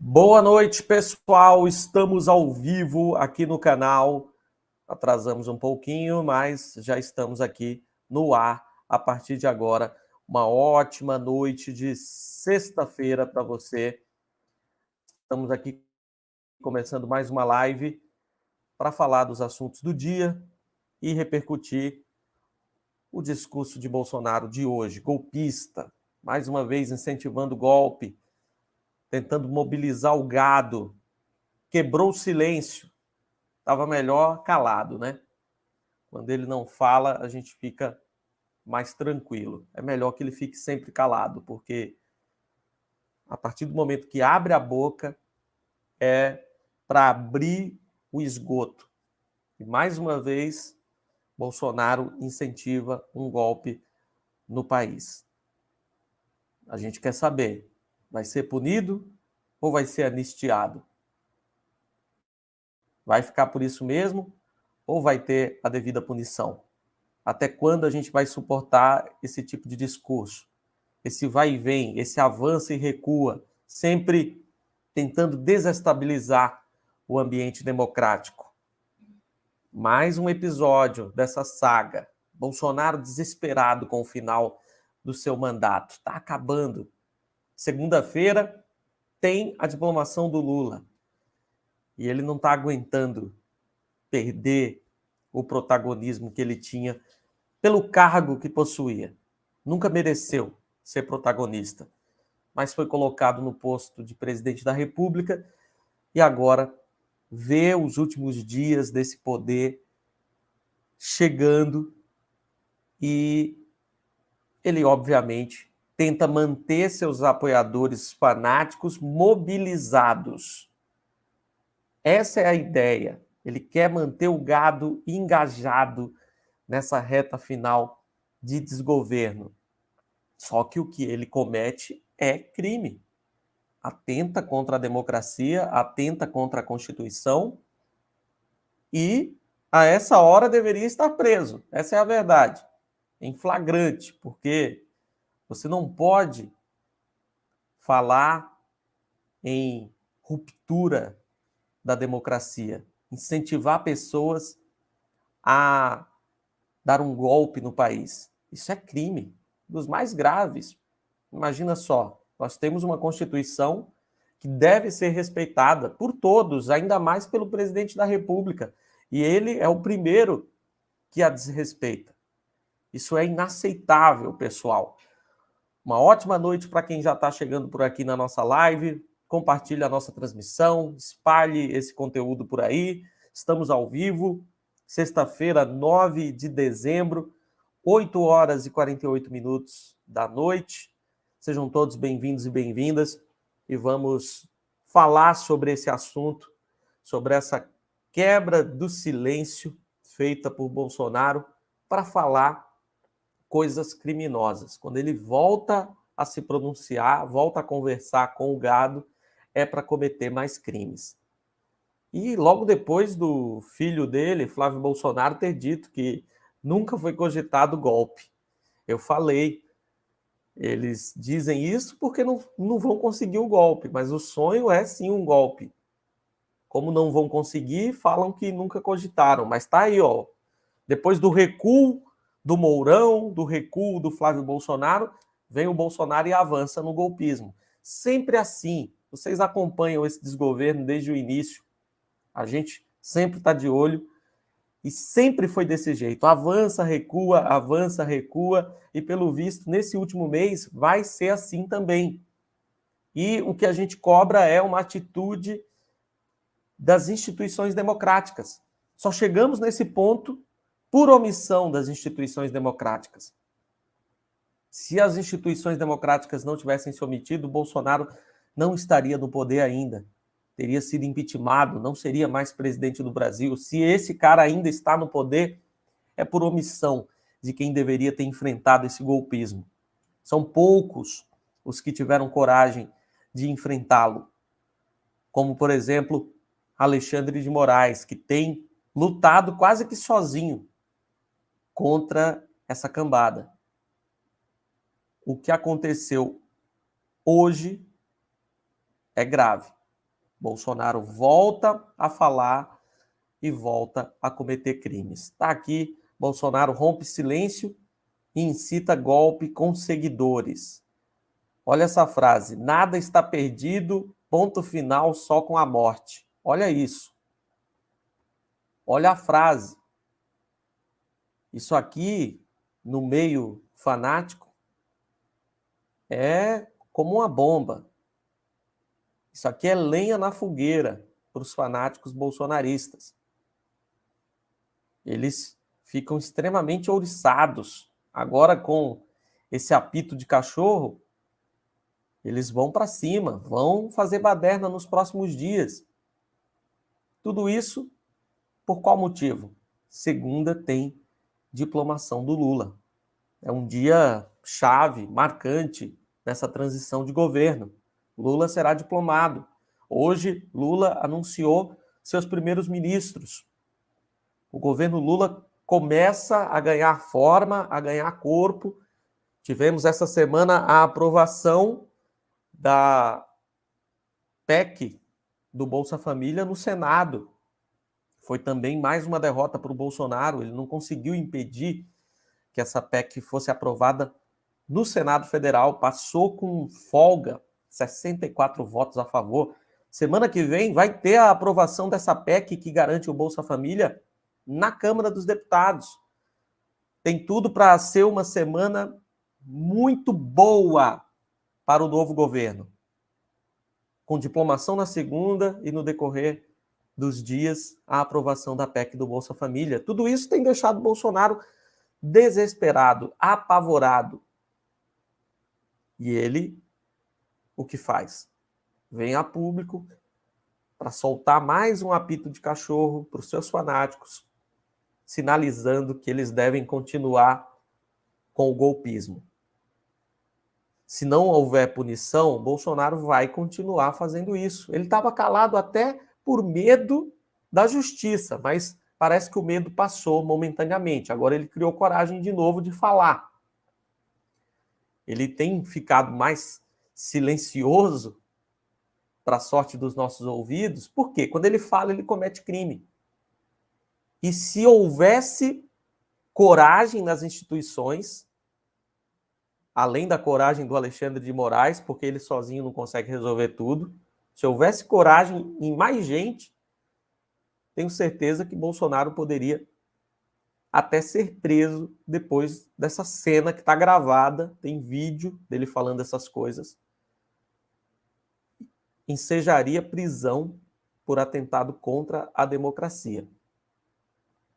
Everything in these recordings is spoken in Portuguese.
Boa noite, pessoal. Estamos ao vivo aqui no canal. Atrasamos um pouquinho, mas já estamos aqui no ar a partir de agora. Uma ótima noite de sexta-feira para você. Estamos aqui começando mais uma live para falar dos assuntos do dia e repercutir o discurso de Bolsonaro de hoje, golpista, mais uma vez incentivando o golpe, tentando mobilizar o gado, quebrou o silêncio. Estava melhor calado, né? Quando ele não fala, a gente fica mais tranquilo. É melhor que ele fique sempre calado, porque a partir do momento que abre a boca, é para abrir o esgoto. E mais uma vez, Bolsonaro incentiva um golpe no país. A gente quer saber, vai ser punido ou vai ser anistiado? Vai ficar por isso mesmo ou vai ter a devida punição? Até quando a gente vai suportar esse tipo de discurso? Esse vai e vem, esse avança e recua, sempre tentando desestabilizar o ambiente democrático. Mais um episódio dessa saga. Bolsonaro desesperado com o final do seu mandato. Está acabando. Segunda-feira tem a diplomação do Lula. E ele não está aguentando perder o protagonismo que ele tinha pelo cargo que possuía. Nunca mereceu ser protagonista, mas foi colocado no posto de presidente da República e agora vê os últimos dias desse poder chegando e ele, obviamente, tenta manter seus apoiadores fanáticos mobilizados. Essa é a ideia. Ele quer manter o gado engajado nessa reta final de desgoverno. Só que o que ele comete é crime. Atenta contra a democracia, atenta contra a Constituição e, a essa hora, deveria estar preso. Essa é a verdade. Em flagrante, porque você não pode falar em ruptura da democracia, incentivar pessoas a dar um golpe no país. Isso é crime, dos mais graves. Imagina só, nós temos uma Constituição que deve ser respeitada por todos, ainda mais pelo presidente da República. E ele é o primeiro que a desrespeita. Isso é inaceitável, pessoal. Uma ótima noite para quem já está chegando por aqui na nossa live. Compartilhe a nossa transmissão, espalhe esse conteúdo por aí. Estamos ao vivo, sexta-feira, 9 de dezembro, 8 horas e 48 minutos da noite. Sejam todos bem-vindos e bem-vindas e vamos falar sobre esse assunto, sobre essa quebra do silêncio feita por Bolsonaro para falar coisas criminosas. Quando ele volta a se pronunciar, volta a conversar com o gado, é para cometer mais crimes. E logo depois do filho dele, Flávio Bolsonaro, ter dito que nunca foi cogitado golpe. Eu falei, eles dizem isso porque não vão conseguir o golpe, mas o sonho é sim um golpe. Como não vão conseguir, falam que nunca cogitaram, mas está aí, ó. Depois do recuo do Mourão, do recuo do Flávio Bolsonaro, vem o Bolsonaro e avança no golpismo. Sempre assim. Vocês acompanham esse desgoverno desde o início. A gente sempre está de olho e sempre foi desse jeito. Avança, recua e, pelo visto, nesse último mês vai ser assim também. E o que a gente cobra é uma atitude das instituições democráticas. Só chegamos nesse ponto por omissão das instituições democráticas. Se as instituições democráticas não tivessem se omitido, Bolsonaro não estaria no poder ainda. Teria sido impeachmentado, não seria mais presidente do Brasil. Se esse cara ainda está no poder, é por omissão de quem deveria ter enfrentado esse golpismo. São poucos os que tiveram coragem de enfrentá-lo. Como, por exemplo, Alexandre de Moraes, que tem lutado quase que sozinho contra essa cambada. O que aconteceu hoje é grave. Bolsonaro volta a falar e volta a cometer crimes. Está aqui, Bolsonaro rompe silêncio e incita golpe com seguidores. Olha essa frase, nada está perdido, ponto final só com a morte. Olha isso. Olha a frase. Isso aqui, no meio fanático, é como uma bomba. Isso aqui é lenha na fogueira para os fanáticos bolsonaristas. Eles ficam extremamente ouriçados. Agora, com esse apito de cachorro, eles vão para cima, vão fazer baderna nos próximos dias. Tudo isso por qual motivo? Segunda tem diplomação do Lula. É um dia chave, marcante nessa transição de governo. Lula será diplomado. Hoje, Lula anunciou seus primeiros ministros. O governo Lula começa a ganhar forma, a ganhar corpo. Tivemos essa semana a aprovação da PEC do Bolsa Família no Senado. Foi também mais uma derrota para o Bolsonaro. Ele não conseguiu impedir que essa PEC fosse aprovada no Senado Federal. Passou com folga, 64 votos a favor. Semana que vem vai ter a aprovação dessa PEC que garante o Bolsa Família na Câmara dos Deputados. Tem tudo para ser uma semana muito boa para o novo governo. Com diplomação na segunda e no decorrer dos dias, a aprovação da PEC do Bolsa Família. Tudo isso tem deixado o Bolsonaro desesperado, apavorado. E ele, o que faz? Vem a público para soltar mais um apito de cachorro para os seus fanáticos, sinalizando que eles devem continuar com o golpismo. Se não houver punição, Bolsonaro vai continuar fazendo isso. Ele estava calado até por medo da justiça, mas parece que o medo passou momentaneamente. Agora ele criou coragem de novo de falar. Ele tem ficado mais silencioso para a sorte dos nossos ouvidos, porque quando ele fala, ele comete crime. E se houvesse coragem nas instituições, além da coragem do Alexandre de Moraes, porque ele sozinho não consegue resolver tudo, se houvesse coragem em mais gente, tenho certeza que Bolsonaro poderia até ser preso depois dessa cena que está gravada, tem vídeo dele falando essas coisas. Ensejaria prisão por atentado contra a democracia.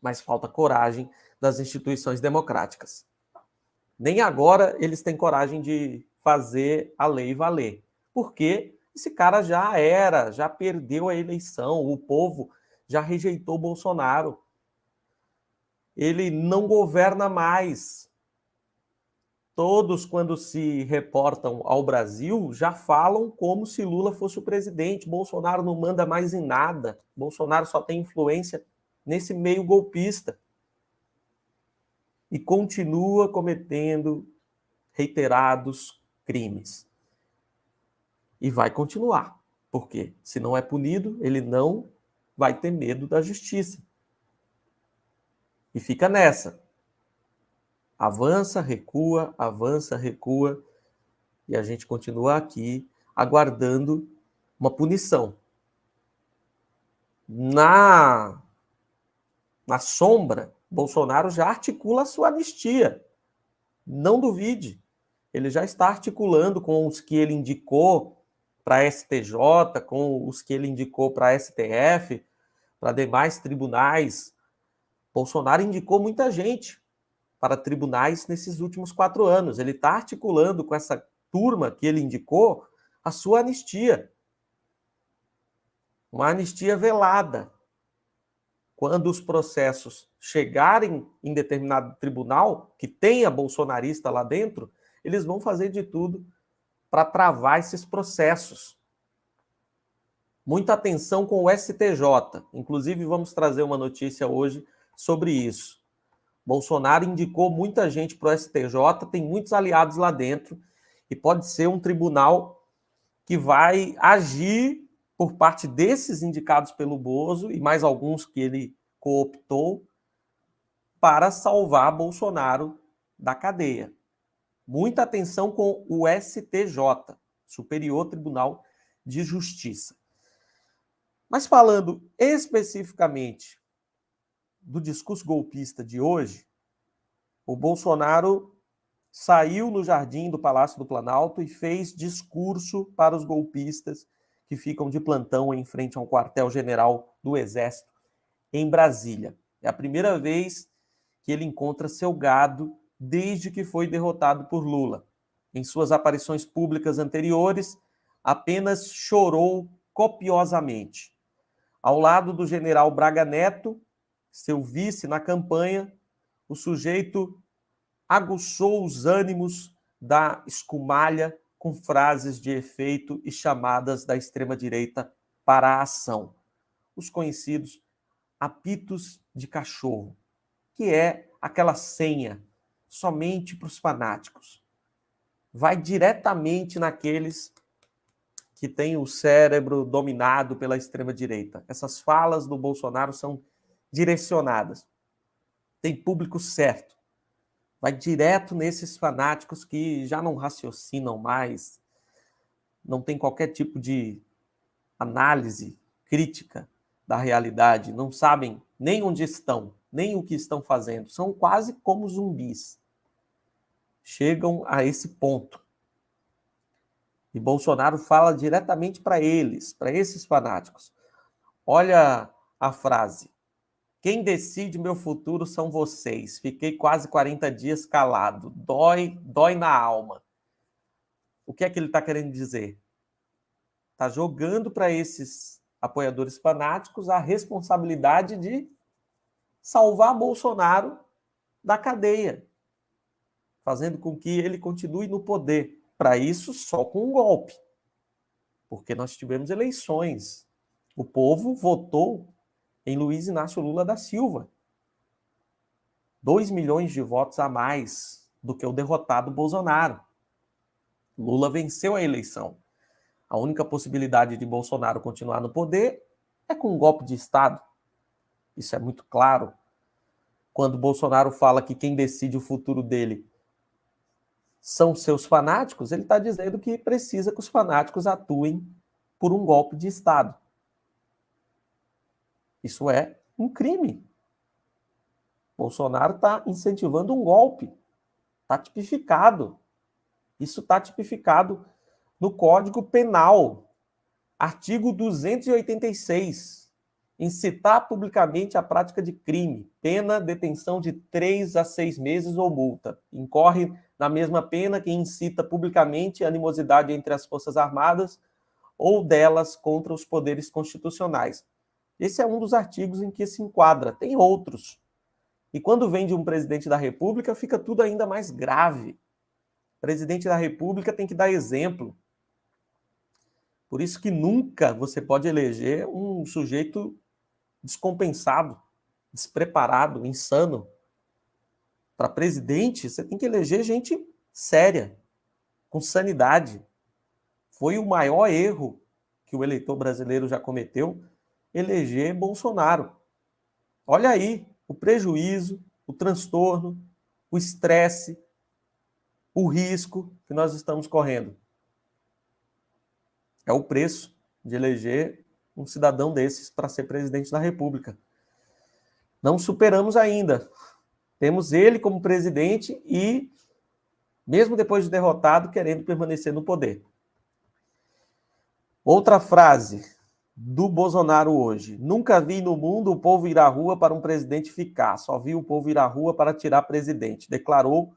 Mas falta coragem das instituições democráticas. Nem agora eles têm coragem de fazer a lei valer. Porque esse cara já perdeu a eleição, o povo já rejeitou Bolsonaro. Ele não governa mais. Todos, quando se reportam ao Brasil, já falam como se Lula fosse o presidente. Bolsonaro não manda mais em nada. Bolsonaro só tem influência nesse meio golpista. E continua cometendo reiterados crimes. E vai continuar. Porque se não é punido, ele não vai ter medo da justiça. E fica nessa. Avança, recua, e a gente continua aqui aguardando uma punição. Na sombra, Bolsonaro já articula a sua anistia. Não duvide. Ele já está articulando com os que ele indicou para a STJ, com os que ele indicou para a STF, para demais tribunais. Bolsonaro indicou muita gente para tribunais nesses últimos 4 anos. Ele está articulando com essa turma que ele indicou a sua anistia. Uma anistia velada. Quando os processos chegarem em determinado tribunal, que tenha bolsonarista lá dentro, eles vão fazer de tudo para travar esses processos. Muita atenção com o STJ. Inclusive, vamos trazer uma notícia hoje sobre isso. Bolsonaro indicou muita gente para o STJ, tem muitos aliados lá dentro, e pode ser um tribunal que vai agir por parte desses indicados pelo Bozo e mais alguns que ele cooptou para salvar Bolsonaro da cadeia. Muita atenção com o STJ, Superior Tribunal de Justiça. Mas falando especificamente do discurso golpista de hoje, o Bolsonaro saiu no jardim do Palácio do Planalto e fez discurso para os golpistas que ficam de plantão em frente ao quartel-general do Exército em Brasília. É a primeira vez que ele encontra seu gado desde que foi derrotado por Lula. Em suas aparições públicas anteriores, apenas chorou copiosamente. Ao lado do general Braga Neto, seu vice na campanha, o sujeito aguçou os ânimos da escumalha com frases de efeito e chamadas da extrema-direita para a ação. Os conhecidos apitos de cachorro, que é aquela senha somente para os fanáticos. Vai diretamente naqueles que têm o cérebro dominado pela extrema-direita. Essas falas do Bolsonaro são direcionadas. Tem público certo. Vai direto nesses fanáticos que já não raciocinam mais, não tem qualquer tipo de análise crítica da realidade, não sabem nem onde estão, nem o que estão fazendo. São quase como zumbis. Chegam a esse ponto. E Bolsonaro fala diretamente para eles, para esses fanáticos. Olha a frase. Quem decide meu futuro são vocês. Fiquei quase 40 dias calado. Dói na alma. O que é que ele está querendo dizer? Está jogando para esses apoiadores fanáticos a responsabilidade de salvar Bolsonaro da cadeia, fazendo com que ele continue no poder. Para isso, só com um golpe. Porque nós tivemos eleições. O povo votou em Luiz Inácio Lula da Silva. 2 milhões de votos a mais do que o derrotado Bolsonaro. Lula venceu a eleição. A única possibilidade de Bolsonaro continuar no poder é com um golpe de Estado. Isso é muito claro. Quando Bolsonaro fala que quem decide o futuro dele são seus fanáticos, ele está dizendo que precisa que os fanáticos atuem por um golpe de Estado. Isso é um crime. Bolsonaro está incentivando um golpe. Está tipificado. Isso está tipificado no Código Penal. Artigo 286. Incitar publicamente a prática de crime. Pena, detenção de 3 a 6 meses ou multa. Incorre na mesma pena quem incita publicamente a animosidade entre as Forças Armadas ou delas contra os poderes constitucionais. Esse é um dos artigos em que se enquadra. Tem outros. E quando vem de um presidente da República, fica tudo ainda mais grave. O presidente da República tem que dar exemplo. Por isso que nunca você pode eleger um sujeito descompensado, despreparado, insano. Para presidente, você tem que eleger gente séria, com sanidade. Foi o maior erro que o eleitor brasileiro já cometeu, eleger Bolsonaro. Olha aí o prejuízo, o transtorno, o estresse, o risco que nós estamos correndo. É o preço de eleger um cidadão desses para ser presidente da República. Não superamos ainda. Temos ele como presidente e, mesmo depois de derrotado, querendo permanecer no poder. Outra frase do Bolsonaro hoje. Nunca vi no mundo o povo ir à rua para um presidente ficar. Só vi o povo ir à rua para tirar presidente. Declarou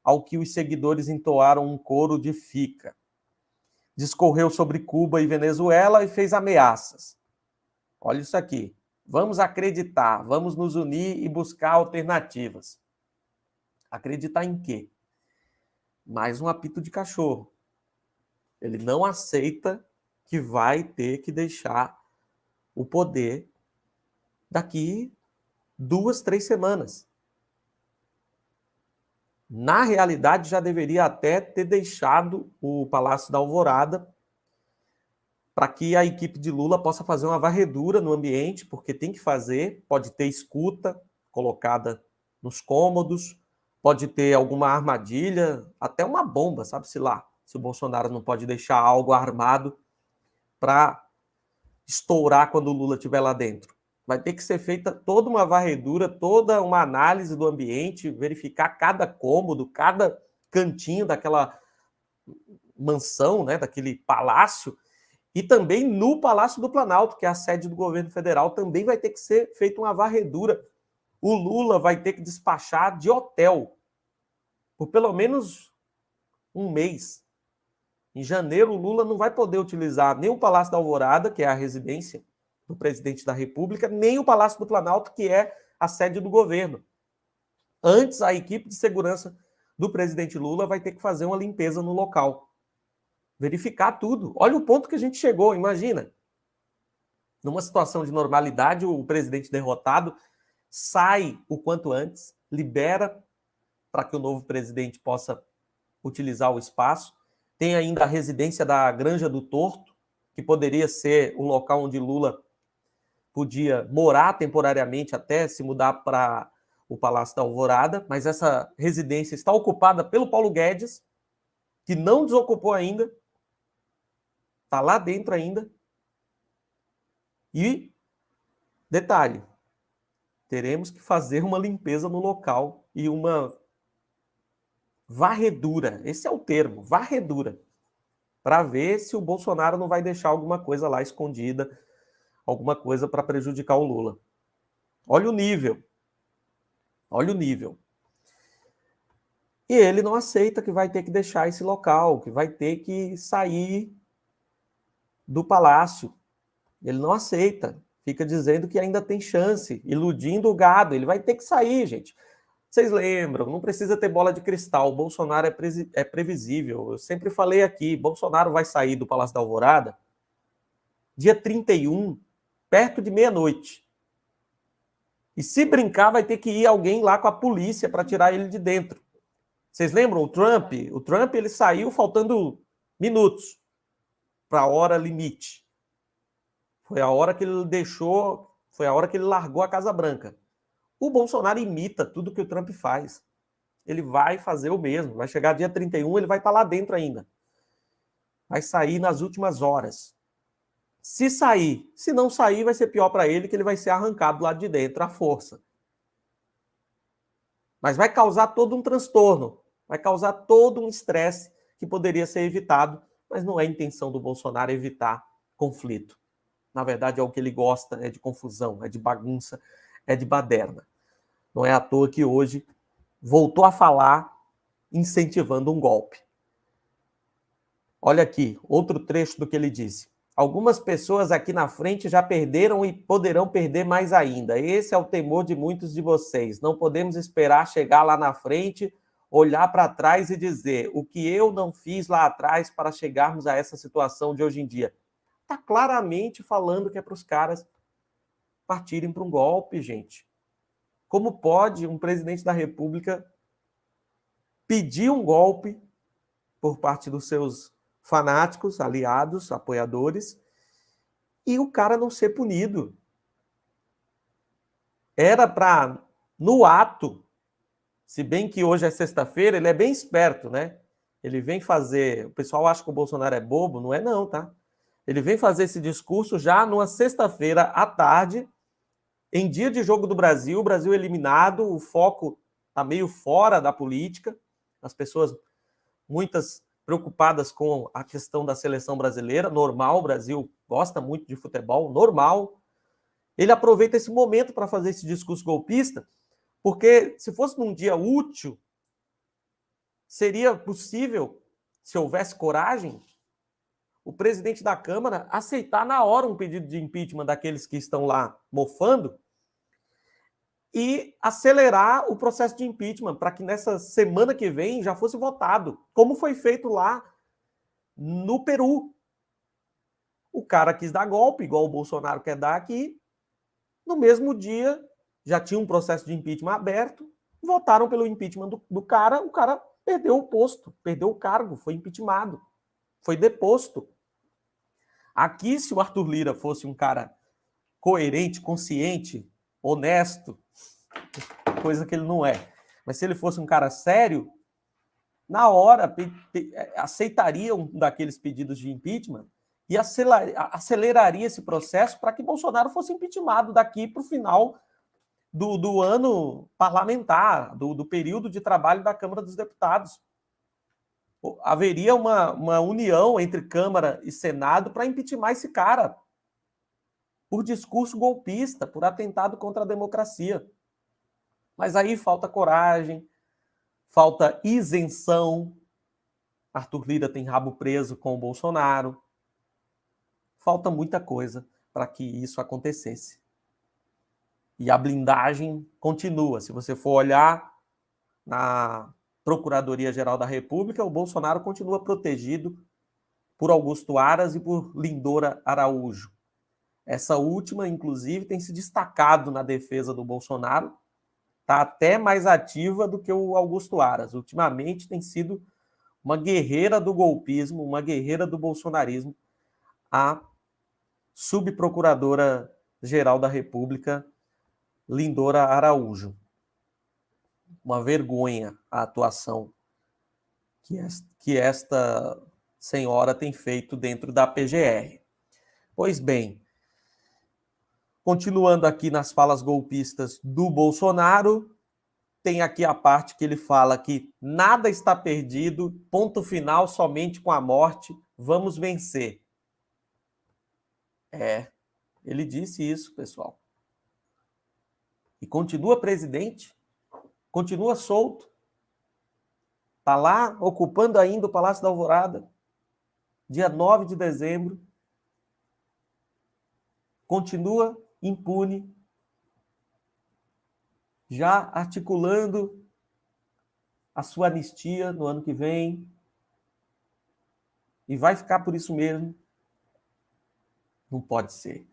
ao que os seguidores entoaram um coro de fica. Discorreu sobre Cuba e Venezuela e fez ameaças. Olha isso aqui. Vamos acreditar, vamos nos unir e buscar alternativas. Acreditar em quê? Mais um apito de cachorro. Ele não aceita que vai ter que deixar o poder daqui 2, 3 semanas. Na realidade, já deveria até ter deixado o Palácio da Alvorada para que a equipe de Lula possa fazer uma varredura no ambiente, porque tem que fazer, pode ter escuta colocada nos cômodos, pode ter alguma armadilha, até uma bomba, sabe-se lá, se o Bolsonaro não pode deixar algo armado para estourar quando o Lula estiver lá dentro. Vai ter que ser feita toda uma varredura, toda uma análise do ambiente, verificar cada cômodo, cada cantinho daquela mansão, né, daquele palácio, e também no Palácio do Planalto, que é a sede do governo federal, também vai ter que ser feita uma varredura. O Lula vai ter que despachar de hotel por pelo menos um mês. Em janeiro, o Lula não vai poder utilizar nem o Palácio da Alvorada, que é a residência do presidente da República, nem o Palácio do Planalto, que é a sede do governo. Antes, a equipe de segurança do presidente Lula vai ter que fazer uma limpeza no local. Verificar tudo. Olha o ponto que a gente chegou, imagina. Numa situação de normalidade, o presidente derrotado sai o quanto antes, libera para que o novo presidente possa utilizar o espaço. Tem ainda a residência da Granja do Torto, que poderia ser o local onde Lula podia morar temporariamente até se mudar para o Palácio da Alvorada, mas essa residência está ocupada pelo Paulo Guedes, que não desocupou ainda, está lá dentro ainda. E, detalhe, teremos que fazer uma limpeza no local e uma varredura, esse é o termo, varredura, para ver se o Bolsonaro não vai deixar alguma coisa lá escondida, alguma coisa para prejudicar o Lula. Olha o nível. Olha o nível. E ele não aceita que vai ter que deixar esse local, que vai ter que sair do palácio. Ele não aceita. Fica dizendo que ainda tem chance, iludindo o gado. Ele vai ter que sair, gente. Vocês lembram, não precisa ter bola de cristal. O Bolsonaro é previsível. Eu sempre falei aqui, Bolsonaro vai sair do Palácio da Alvorada dia 31, perto de meia-noite. E se brincar, vai ter que ir alguém lá com a polícia para tirar ele de dentro. Vocês lembram o Trump? O Trump ele saiu faltando minutos para a hora limite. Foi a hora que ele deixou, foi a hora que ele largou a Casa Branca. O Bolsonaro imita tudo que o Trump faz. Ele vai fazer o mesmo. Vai chegar dia 31, ele vai estar lá dentro ainda. Vai sair nas últimas horas. Se sair, se não sair, vai ser pior para ele, que ele vai ser arrancado lá de dentro à força. Mas vai causar todo um transtorno, vai causar todo um estresse que poderia ser evitado, mas não é a intenção do Bolsonaro evitar conflito. Na verdade, é o que ele gosta, é de confusão, é de bagunça, é de baderna. Não é à toa que hoje voltou a falar incentivando um golpe. Olha aqui, outro trecho do que ele disse. Algumas pessoas aqui na frente já perderam e poderão perder mais ainda. Esse é o temor de muitos de vocês. Não podemos esperar chegar lá na frente, olhar para trás e dizer o que eu não fiz lá atrás para chegarmos a essa situação de hoje em dia. Está claramente falando que é para os caras partirem para um golpe, gente. Como pode um presidente da República pedir um golpe por parte dos seus fanáticos, aliados, apoiadores, e o cara não ser punido? Era para, no ato, se bem que hoje é sexta-feira, ele é bem esperto, né? Ele vem fazer... O pessoal acha que o Bolsonaro é bobo, não é não, tá? Ele vem fazer esse discurso já numa sexta-feira à tarde, em dia de jogo do Brasil, o Brasil eliminado, o foco está meio fora da política, as pessoas, muitas preocupadas com a questão da seleção brasileira, normal, o Brasil gosta muito de futebol, normal. Ele aproveita esse momento para fazer esse discurso golpista, porque se fosse num dia útil, seria possível, se houvesse coragem, o presidente da Câmara aceitar na hora um pedido de impeachment daqueles que estão lá mofando e acelerar o processo de impeachment para que nessa semana que vem já fosse votado, como foi feito lá no Peru. O cara quis dar golpe, igual o Bolsonaro quer dar aqui. No mesmo dia, já tinha um processo de impeachment aberto, votaram pelo impeachment do cara, o cara perdeu o posto, perdeu o cargo, foi impeachmentado, foi deposto. Aqui, se o Arthur Lira fosse um cara coerente, consciente, honesto, coisa que ele não é, mas se ele fosse um cara sério, na hora aceitaria um daqueles pedidos de impeachment e aceleraria esse processo para que Bolsonaro fosse impeachmentado daqui para o final do ano parlamentar, do período de trabalho da Câmara dos Deputados. Haveria uma união entre Câmara e Senado para impeachmentar esse cara por discurso golpista, por atentado contra a democracia. Mas aí falta coragem, falta isenção. Arthur Lira tem rabo preso com o Bolsonaro. Falta muita coisa para que isso acontecesse. E a blindagem continua. Se você for olhar na Procuradoria-Geral da República, o Bolsonaro continua protegido por Augusto Aras e por Lindora Araújo. Essa última, inclusive, tem se destacado na defesa do Bolsonaro, está até mais ativa do que o Augusto Aras. Ultimamente tem sido uma guerreira do golpismo, uma guerreira do bolsonarismo, a subprocuradora-geral da República, Lindora Araújo. Uma vergonha a atuação que esta senhora tem feito dentro da PGR. Pois bem, continuando aqui nas falas golpistas do Bolsonaro, tem aqui a parte que ele fala que nada está perdido, ponto final somente com a morte, vamos vencer. Ele disse isso, pessoal. E continua presidente, continua solto, está lá ocupando ainda o Palácio da Alvorada, dia 9 de dezembro, continua impune, já articulando a sua anistia no ano que vem, e vai ficar por isso mesmo. Não pode ser.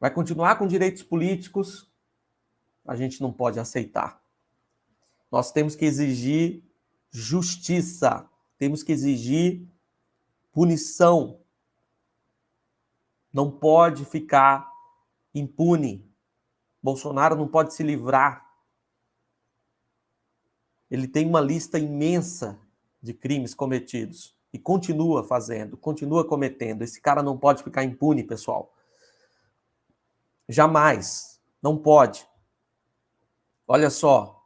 Vai continuar com direitos políticos, a gente não pode aceitar. Nós temos que exigir justiça, temos que exigir punição. Não pode ficar impune. Bolsonaro não pode se livrar. Ele tem uma lista imensa de crimes cometidos e continua fazendo, continua cometendo. Esse cara não pode ficar impune, pessoal. Jamais. Não pode. Olha só.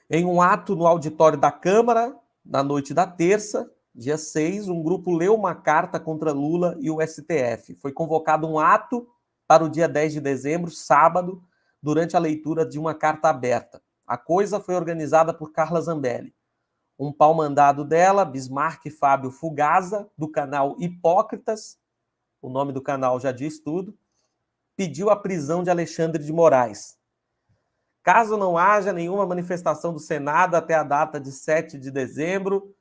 Em um ato no auditório da Câmara, na noite da terça, dia 6, um grupo leu uma carta contra Lula e o STF. Foi convocado um ato para o dia 10 de dezembro, sábado, durante a leitura de uma carta aberta. A coisa foi organizada por Carla Zambelli. Um pau-mandado dela, Bismarck Fábio Fugaza, do canal Hipócritas, o nome do canal já diz tudo, pediu a prisão de Alexandre de Moraes. Caso não haja nenhuma manifestação do Senado até a data de 7 de dezembro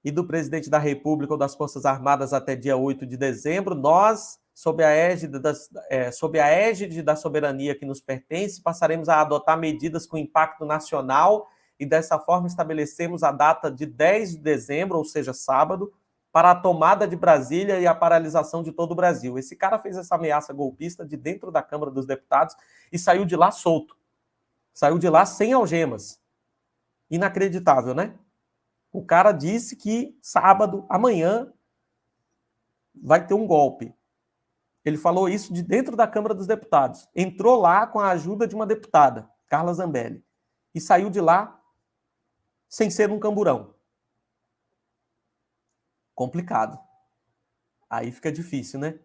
e do presidente da República ou das Forças Armadas até dia 8 de dezembro, nós, sob a égide da soberania que nos pertence, passaremos a adotar medidas com impacto nacional e, dessa forma, estabelecemos a data de 10 de dezembro, ou seja, sábado, para a tomada de Brasília e a paralisação de todo o Brasil. Esse cara fez essa ameaça golpista de dentro da Câmara dos Deputados e saiu de lá solto. Saiu de lá sem algemas. Inacreditável, né? O cara disse que sábado, amanhã, vai ter um golpe. Ele falou isso de dentro da Câmara dos Deputados. Entrou lá com a ajuda de uma deputada, Carla Zambelli, e saiu de lá sem ser um camburão. Complicado. Aí fica difícil, né?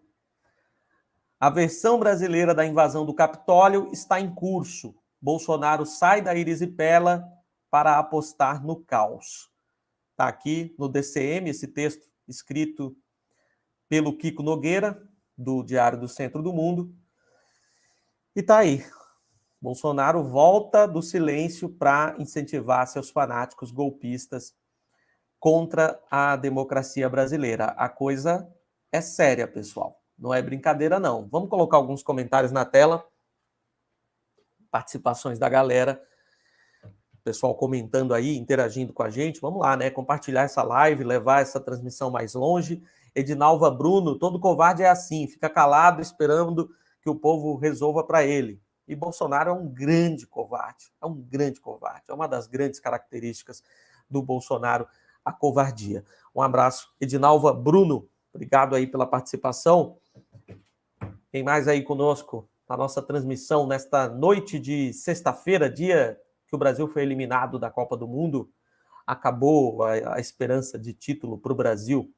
A versão brasileira da invasão do Capitólio está em curso. Bolsonaro sai da erisipela para apostar no caos. Está aqui no DCM, esse texto escrito pelo Kiko Nogueira, do Diário do Centro do Mundo. E está aí. Bolsonaro volta do silêncio para incentivar seus fanáticos golpistas contra a democracia brasileira. A coisa é séria, pessoal. Não é brincadeira, não. Vamos colocar alguns comentários na tela. Participações da galera pessoal comentando aí, interagindo com a gente. Vamos lá, né? Compartilhar essa live, levar essa transmissão mais longe. Edinalva Bruno, todo covarde é assim, fica calado esperando que o povo resolva para ele. E Bolsonaro é um grande covarde, é um grande covarde. É uma das grandes características do Bolsonaro, a covardia. Um abraço, Edinalva Bruno. Obrigado aí pela participação. Quem mais aí conosco na nossa transmissão nesta noite de sexta-feira, dia que o Brasil foi eliminado da Copa do Mundo, acabou a esperança de título para o Brasil.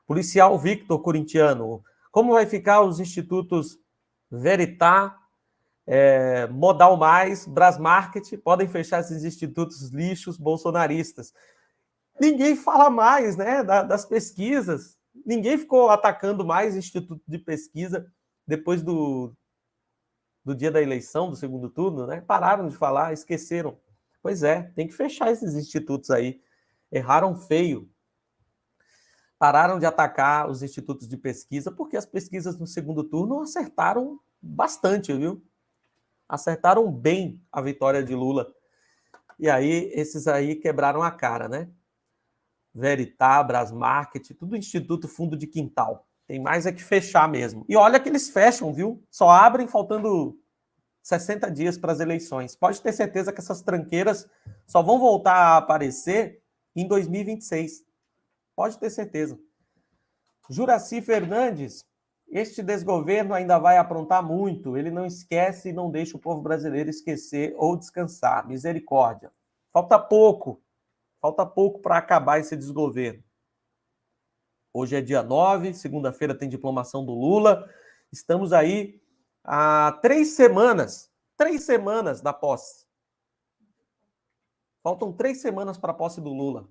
Policial Victor Corintiano, como vai ficar os institutos Veritá, Modal Mais, Brasmarket? Podem fechar esses institutos lixos bolsonaristas. Ninguém fala mais, né, das pesquisas. Ninguém ficou atacando mais instituto de pesquisa depois do dia da eleição, do segundo turno, né? Pararam de falar, esqueceram. Pois é, tem que fechar esses institutos aí. Erraram feio. Pararam de atacar os institutos de pesquisa, porque as pesquisas no segundo turno acertaram bastante, viu? Acertaram bem a vitória de Lula. E aí, esses aí quebraram a cara, né? Veritá, Brasmarket, tudo Instituto Fundo de Quintal. Tem mais é que fechar mesmo. E olha que eles fecham, viu? Só abrem faltando 60 dias para as eleições. Pode ter certeza que essas tranqueiras só vão voltar a aparecer em 2026. Pode ter certeza. Juraci Fernandes, este desgoverno ainda vai aprontar muito. Ele não esquece e não deixa o povo brasileiro esquecer ou descansar. Misericórdia. Falta pouco para acabar esse desgoverno. Hoje é dia 9, segunda-feira tem diplomação do Lula. Estamos aí há 3 semanas da posse. Faltam 3 semanas para a posse do Lula.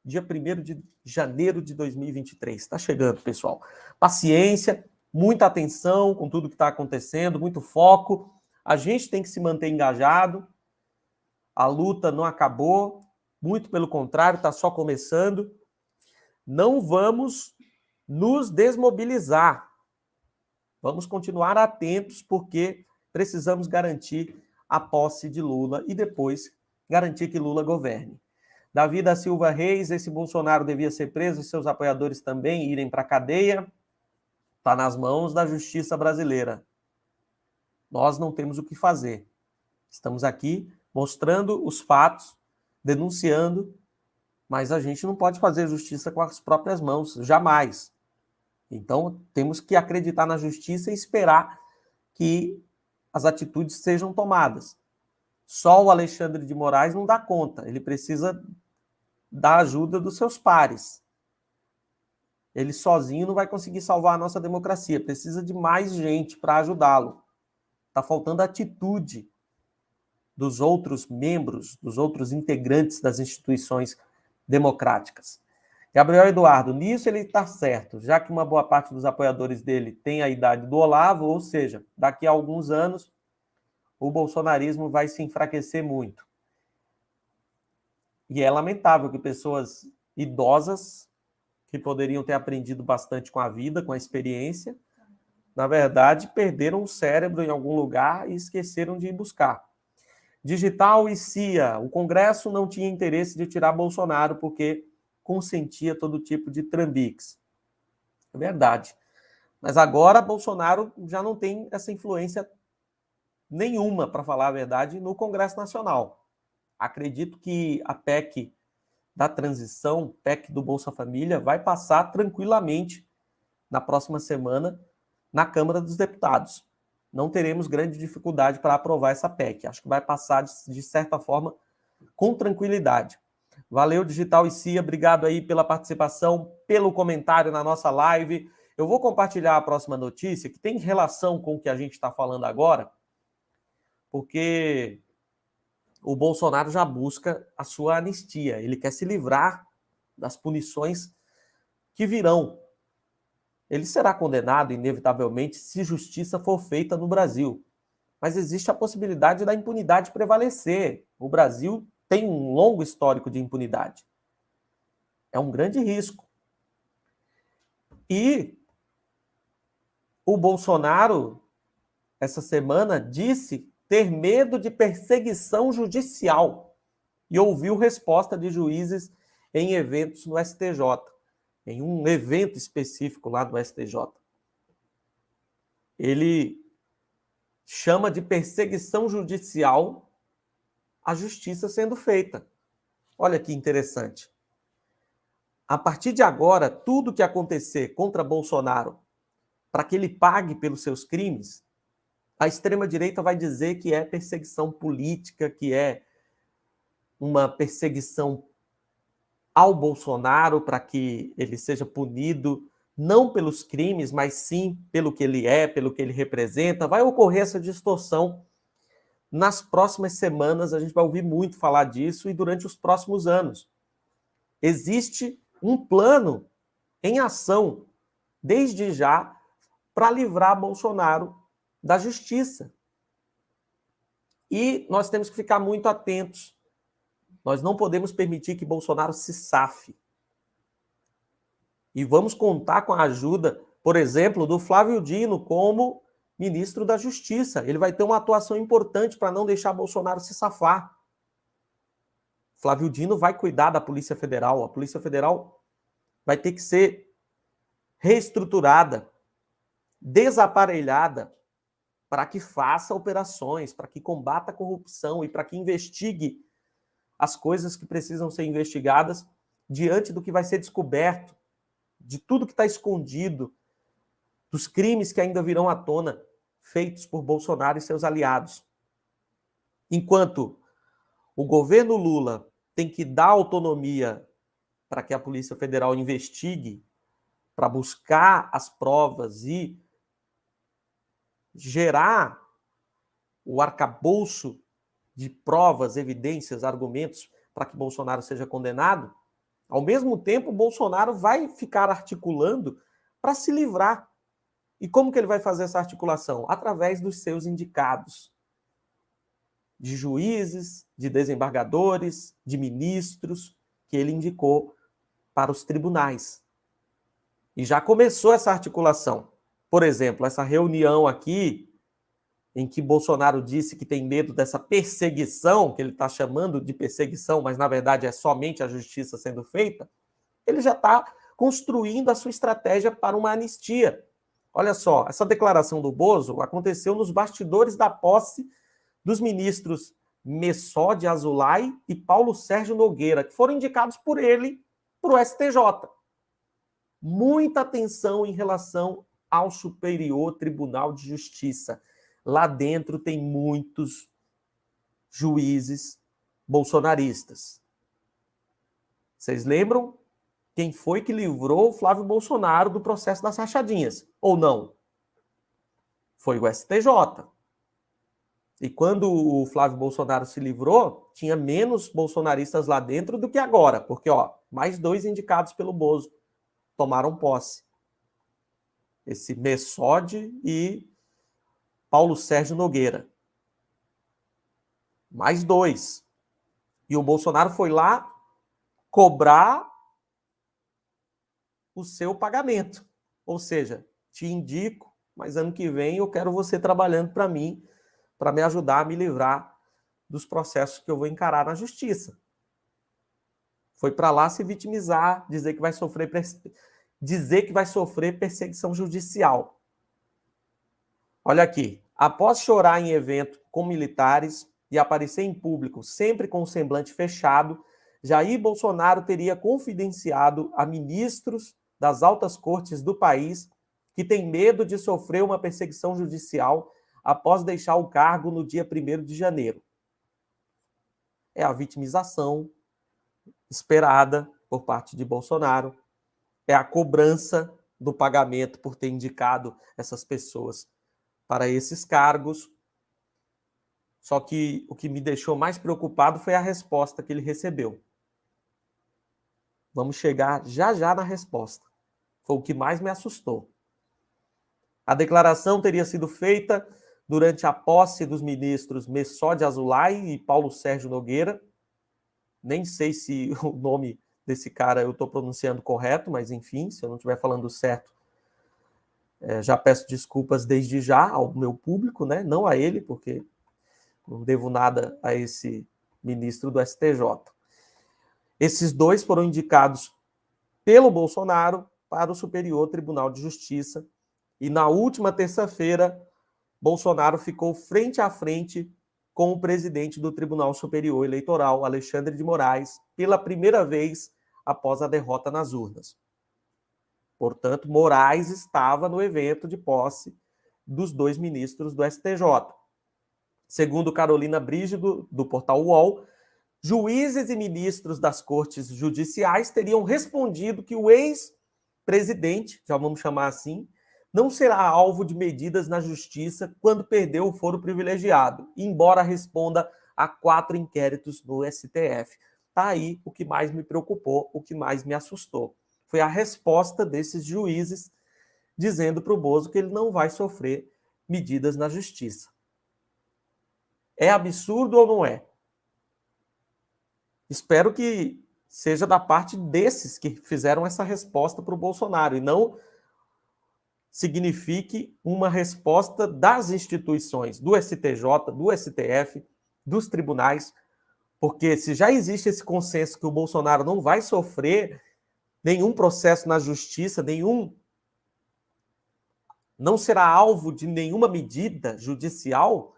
Dia 1º de janeiro de 2023. Está chegando, pessoal. Paciência, muita atenção com tudo que está acontecendo, muito foco. A gente tem que se manter engajado. A luta não acabou, muito pelo contrário, está só começando. Não vamos nos desmobilizar. Vamos continuar atentos, porque precisamos garantir a posse de Lula e depois garantir que Lula governe. Davi da Silva Reis, esse Bolsonaro devia ser preso e seus apoiadores também irem para a cadeia. Está nas mãos da justiça brasileira. Nós não temos o que fazer. Estamos aqui mostrando os fatos, denunciando, mas a gente não pode fazer justiça com as próprias mãos, jamais. Então, temos que acreditar na justiça e esperar que as atitudes sejam tomadas. Só o Alexandre de Moraes não dá conta, ele precisa da ajuda dos seus pares. Ele sozinho não vai conseguir salvar a nossa democracia, precisa de mais gente para ajudá-lo. Está faltando atitude dos outros membros, dos outros integrantes das instituições democráticas. Gabriel Eduardo, nisso ele está certo, já que uma boa parte dos apoiadores dele tem a idade do Olavo, ou seja, daqui a alguns anos o bolsonarismo vai se enfraquecer muito. E é lamentável que pessoas idosas, que poderiam ter aprendido bastante com a vida, com a experiência, na verdade, perderam o cérebro em algum lugar e esqueceram de ir buscar. Digital e CIA, o Congresso não tinha interesse de tirar Bolsonaro porque consentia todo tipo de trambiques. É verdade. Mas agora Bolsonaro já não tem essa influência nenhuma, para falar a verdade, no Congresso Nacional. Acredito que a PEC da transição, PEC do Bolsa Família, vai passar tranquilamente na próxima semana na Câmara dos Deputados. Não teremos grande dificuldade para aprovar essa PEC. Acho que vai passar, de certa forma, com tranquilidade. Valeu, Digital e CIA, obrigado aí pela participação, pelo comentário na nossa live. Eu vou compartilhar a próxima notícia, que tem relação com o que a gente está falando agora, porque o Bolsonaro já busca a sua anistia. Ele quer se livrar das punições que virão. Ele será condenado, inevitavelmente, se justiça for feita no Brasil. Mas existe a possibilidade da impunidade prevalecer. O Brasil tem um longo histórico de impunidade. É um grande risco. E o Bolsonaro, essa semana, disse ter medo de perseguição judicial. e ouviu resposta de juízes em eventos no STJ, em um evento específico lá no STJ. Ele chama de perseguição judicial a justiça sendo feita. Olha que interessante. A partir de agora, tudo que acontecer contra Bolsonaro, para que ele pague pelos seus crimes, a extrema-direita vai dizer que é perseguição política, que é uma perseguição ao Bolsonaro para que ele seja punido, não pelos crimes, mas sim pelo que ele é, pelo que ele representa. Vai ocorrer essa distorção. Nas próximas semanas, a gente vai ouvir muito falar disso e durante os próximos anos. Existe um plano em ação, desde já, para livrar Bolsonaro da justiça. E nós temos que ficar muito atentos. Nós não podemos permitir que Bolsonaro se safe. E vamos contar com a ajuda, por exemplo, do Flávio Dino como ministro da Justiça. Ele vai ter uma atuação importante para não deixar Bolsonaro se safar. Flávio Dino vai cuidar da Polícia Federal. A Polícia Federal vai ter que ser reestruturada, desaparelhada, para que faça operações, para que combata a corrupção e para que investigue as coisas que precisam ser investigadas diante do que vai ser descoberto, de tudo que está escondido, dos crimes que ainda virão à tona, feitos por Bolsonaro e seus aliados. Enquanto o governo Lula tem que dar autonomia para que a Polícia Federal investigue, para buscar as provas e gerar o arcabouço de provas, evidências, argumentos para que Bolsonaro seja condenado, ao mesmo tempo, Bolsonaro vai ficar articulando para se livrar. E como que ele vai fazer essa articulação? Através dos seus indicados, de juízes, de desembargadores, de ministros, que ele indicou para os tribunais. E já começou essa articulação. Por exemplo, essa reunião aqui, em que Bolsonaro disse que tem medo dessa perseguição, que ele está chamando de perseguição, mas na verdade é somente a justiça sendo feita, ele já está construindo a sua estratégia para uma anistia. Olha só, essa declaração do Bozo aconteceu nos bastidores da posse dos ministros Messode Azulay e Paulo Sérgio Nogueira, que foram indicados por ele para o STJ. Muita atenção em relação ao Superior Tribunal de Justiça. Lá dentro tem muitos juízes bolsonaristas. Vocês lembram quem foi que livrou o Flávio Bolsonaro do processo das rachadinhas? Ou não? Foi o STJ. E quando o Flávio Bolsonaro se livrou, tinha menos bolsonaristas lá dentro do que agora, porque mais 2 indicados pelo Bozo tomaram posse. Esse Messode e Paulo Sérgio Nogueira. Mais 2. E o Bolsonaro foi lá cobrar o seu pagamento. Ou seja, te indico, mas ano que vem eu quero você trabalhando para mim, para me ajudar a me livrar dos processos que eu vou encarar na justiça. Foi para lá se vitimizar, dizer que vai sofrer perseguição judicial. Olha aqui. Após chorar em evento com militares e aparecer em público sempre com o semblante fechado, Jair Bolsonaro teria confidenciado a ministros das altas cortes do país que têm medo de sofrer uma perseguição judicial após deixar o cargo no dia 1º de janeiro. É a vitimização esperada por parte de Bolsonaro, é a cobrança do pagamento por ter indicado essas pessoas para esses cargos. Só que o que me deixou mais preocupado foi a resposta que ele recebeu. Vamos chegar já na resposta. Foi o que mais me assustou. A declaração teria sido feita durante a posse dos ministros Messode Azulay e Paulo Sérgio Nogueira. Nem sei se o nome desse cara eu estou pronunciando correto, mas enfim, se eu não estiver falando certo, já peço desculpas desde já ao meu público, né? Não a ele, porque não devo nada a esse ministro do STJ. Esses dois foram indicados pelo Bolsonaro para o Superior Tribunal de Justiça. E na última terça-feira, Bolsonaro ficou frente a frente com o presidente do Tribunal Superior Eleitoral, Alexandre de Moraes, pela primeira vez após a derrota nas urnas. Portanto, Moraes estava no evento de posse dos dois ministros do STJ. Segundo Carolina Brígido, do portal UOL, juízes e ministros das cortes judiciais teriam respondido que o ex-presidente, já vamos chamar assim, não será alvo de medidas na justiça quando perdeu o foro privilegiado, embora responda a 4 inquéritos no STF. Está aí o que mais me preocupou, o que mais me assustou. Foi a resposta desses juízes dizendo para o Bozo que ele não vai sofrer medidas na justiça. É absurdo ou não é? Espero que seja da parte desses que fizeram essa resposta para o Bolsonaro e não signifique uma resposta das instituições, do STJ, do STF, dos tribunais, porque se já existe esse consenso que o Bolsonaro não vai sofrer nenhum processo na justiça, não será alvo de nenhuma medida judicial,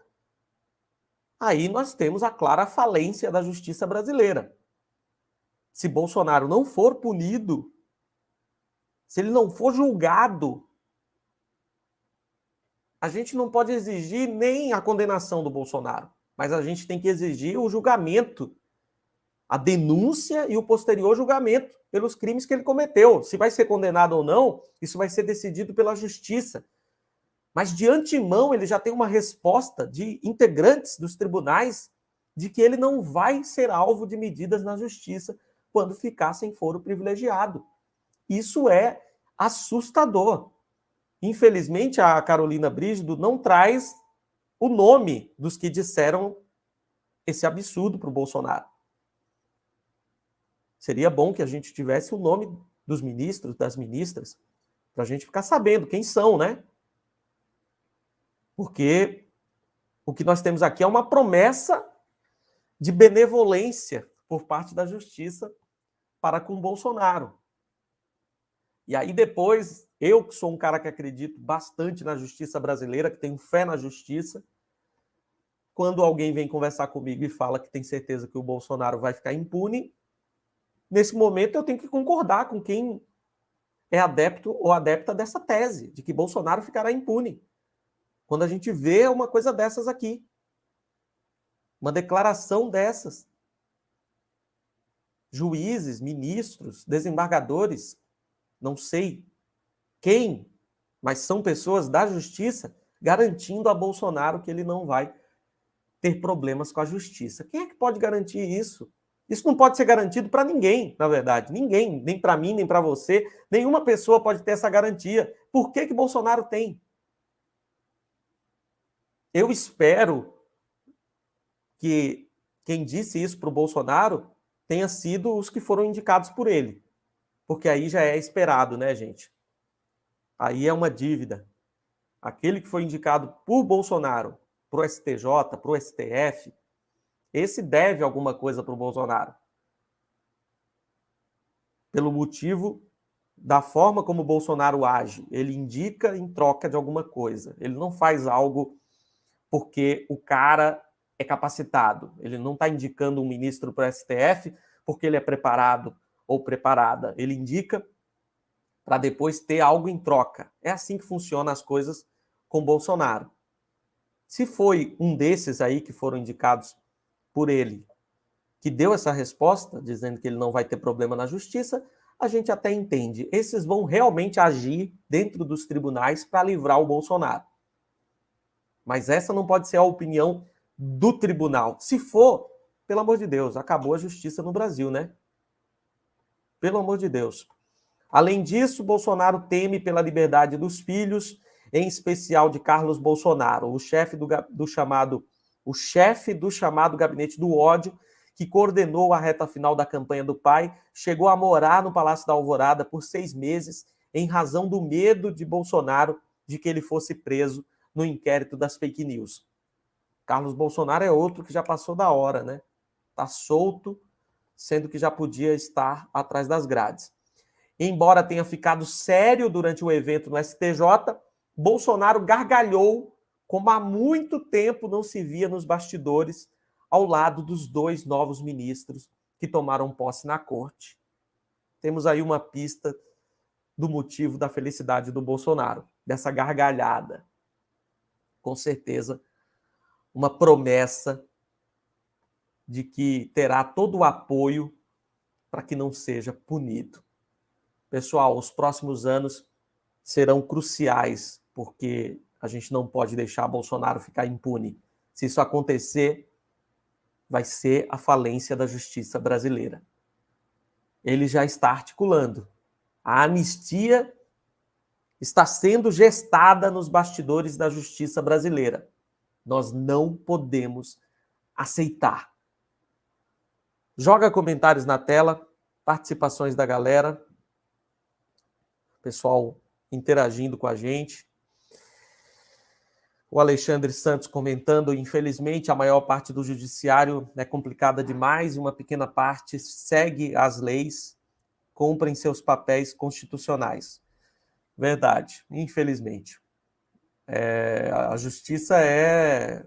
aí nós temos a clara falência da justiça brasileira. Se Bolsonaro não for punido, se ele não for julgado, a gente não pode exigir nem a condenação do Bolsonaro, mas a gente tem que exigir o julgamento, a denúncia e o posterior julgamento pelos crimes que ele cometeu. Se vai ser condenado ou não, isso vai ser decidido pela justiça. Mas de antemão ele já tem uma resposta de integrantes dos tribunais de que ele não vai ser alvo de medidas na justiça quando ficar sem foro privilegiado. Isso é assustador. Infelizmente, a Carolina Brígido não traz o nome dos que disseram esse absurdo para o Bolsonaro. Seria bom que a gente tivesse o nome dos ministros, das ministras, para a gente ficar sabendo quem são, né? Porque o que nós temos aqui é uma promessa de benevolência por parte da justiça para com Bolsonaro. E aí depois, eu que sou um cara que acredito bastante na justiça brasileira, que tenho fé na justiça, quando alguém vem conversar comigo e fala que tem certeza que o Bolsonaro vai ficar impune, nesse momento eu tenho que concordar com quem é adepto ou adepta dessa tese, de que Bolsonaro ficará impune. Quando a gente vê uma coisa dessas aqui, uma declaração dessas, juízes, ministros, desembargadores, não sei quem, mas são pessoas da justiça garantindo a Bolsonaro que ele não vai ter problemas com a justiça. Quem é que pode garantir isso? Isso não pode ser garantido para ninguém, na verdade. Ninguém, nem para mim, nem para você. Nenhuma pessoa pode ter essa garantia. Por que Bolsonaro tem? Eu espero que quem disse isso para o Bolsonaro tenha sido os que foram indicados por ele. Porque aí já é esperado, né, gente? Aí é uma dívida. Aquele que foi indicado por Bolsonaro para o STJ, para o STF, esse deve alguma coisa para o Bolsonaro. Pelo motivo da forma como o Bolsonaro age. Ele indica em troca de alguma coisa. Ele não faz algo porque o cara é capacitado. Ele não está indicando um ministro para o STF porque ele é preparado ou preparada. Ele indica para depois ter algo em troca. É assim que funcionam as coisas com Bolsonaro. Se foi um desses aí que foram indicados por ele, que deu essa resposta, dizendo que ele não vai ter problema na justiça, a gente até entende. Esses vão realmente agir dentro dos tribunais para livrar o Bolsonaro. Mas essa não pode ser a opinião do tribunal. Se for, pelo amor de Deus, acabou a justiça no Brasil, né? Pelo amor de Deus. Além disso, Bolsonaro teme pela liberdade dos filhos, em especial de Carlos Bolsonaro, o chefe do chamado Gabinete do Ódio, que coordenou a reta final da campanha do pai, chegou a morar no Palácio da Alvorada por 6 meses, em razão do medo de Bolsonaro de que ele fosse preso no inquérito das fake news. Carlos Bolsonaro é outro que já passou da hora, né? Está solto, sendo que já podia estar atrás das grades. Embora tenha ficado sério durante o evento no STJ, Bolsonaro gargalhou como há muito tempo não se via nos bastidores, ao lado dos 2 novos ministros que tomaram posse na corte. Temos aí uma pista do motivo da felicidade do Bolsonaro, dessa gargalhada. Com certeza, uma promessa de que terá todo o apoio para que não seja punido. Pessoal, os próximos anos serão cruciais, porque a gente não pode deixar Bolsonaro ficar impune. Se isso acontecer, vai ser a falência da justiça brasileira. Ele já está articulando. A anistia está sendo gestada nos bastidores da justiça brasileira. Nós não podemos aceitar. Joga comentários na tela, participações da galera, pessoal interagindo com a gente. O Alexandre Santos comentando, infelizmente, a maior parte do judiciário é complicada demais e uma pequena parte segue as leis, cumprem seus papéis constitucionais. Verdade, infelizmente. A justiça é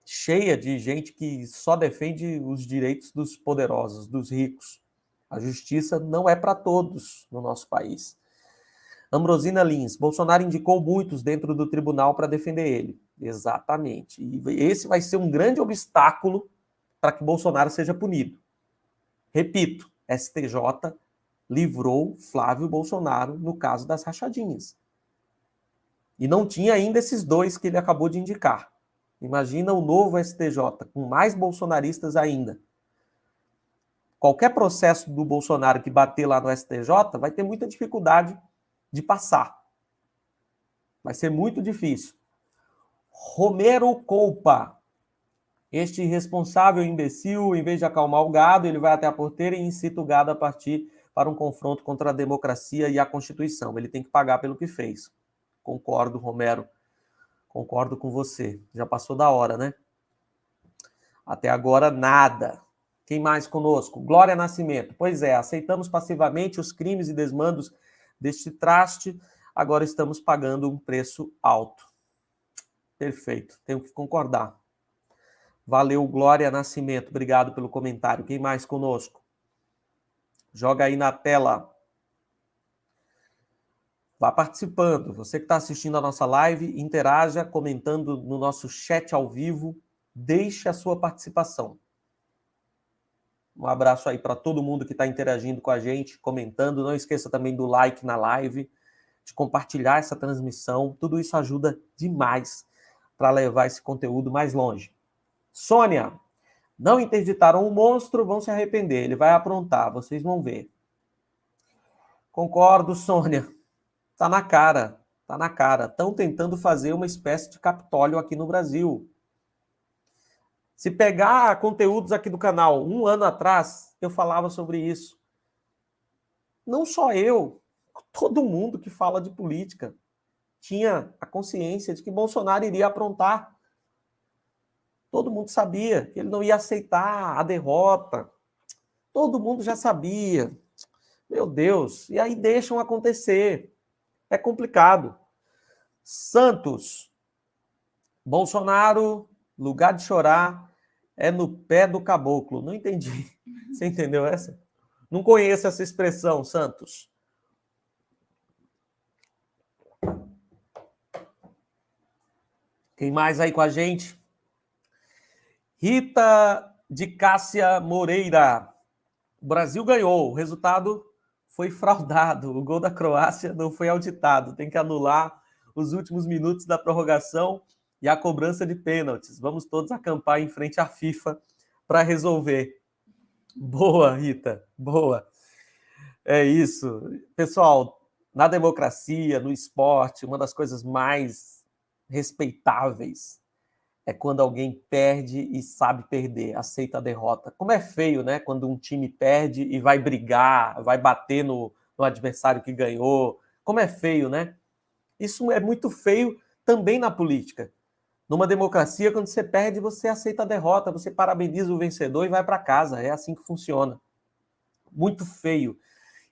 cheia de gente que só defende os direitos dos poderosos, dos ricos. A justiça não é para todos no nosso país. Ambrosina Lins, Bolsonaro indicou muitos dentro do tribunal para defender ele. Exatamente. E esse vai ser um grande obstáculo para que Bolsonaro seja punido. Repito, STJ livrou Flávio Bolsonaro no caso das rachadinhas. E não tinha ainda esses 2 que ele acabou de indicar. Imagina o novo STJ, com mais bolsonaristas ainda. Qualquer processo do Bolsonaro que bater lá no STJ vai ter muita dificuldade de passar. Vai ser muito difícil. Romero Coupa. Este irresponsável imbecil, em vez de acalmar o gado, ele vai até a porteira e incita o gado a partir para um confronto contra a democracia e a Constituição. Ele tem que pagar pelo que fez. Concordo, Romero. Concordo com você. Já passou da hora, né? Até agora, nada. Quem mais conosco? Glória Nascimento. Pois é, aceitamos passivamente os crimes e desmandos deste traste, agora estamos pagando um preço alto. Perfeito, tenho que concordar. Valeu, Glória Nascimento, obrigado pelo comentário. Quem mais conosco? Joga aí na tela. Vá participando. Você que está assistindo a nossa live, interaja comentando no nosso chat ao vivo. Deixe a sua participação. Um abraço aí para todo mundo que está interagindo com a gente, comentando. Não esqueça também do like na live, de compartilhar essa transmissão. Tudo isso ajuda demais para levar esse conteúdo mais longe. Sônia, não interditaram o monstro, vão se arrepender. Ele vai aprontar, vocês vão ver. Concordo, Sônia. Tá na cara, tá na cara. Estão tentando fazer uma espécie de Capitólio aqui no Brasil. Se pegar conteúdos aqui do canal, 1 ano atrás, eu falava sobre isso. Não só eu, todo mundo que fala de política tinha a consciência de que Bolsonaro iria aprontar. Todo mundo sabia que ele não ia aceitar a derrota. Todo mundo já sabia. Meu Deus, e aí deixam acontecer. É complicado. Santos, Bolsonaro, lugar de chorar é no pé do caboclo. Não entendi. Você entendeu essa? Não conheço essa expressão, Santos. Quem mais aí com a gente? Rita de Cássia Moreira. O Brasil ganhou. O resultado foi fraudado. O gol da Croácia não foi auditado. Tem que anular os últimos minutos da prorrogação e a cobrança de pênaltis. Vamos todos acampar em frente à FIFA para resolver. Boa, Rita. Boa. É isso. Pessoal, na democracia, no esporte, uma das coisas mais respeitáveis é quando alguém perde e sabe perder, aceita a derrota. Como é feio, né? Quando um time perde e vai brigar, vai bater no adversário que ganhou. Como é feio, né? Isso é muito feio também na política. Numa democracia, quando você perde, você aceita a derrota, você parabeniza o vencedor e vai para casa. É assim que funciona. Muito feio.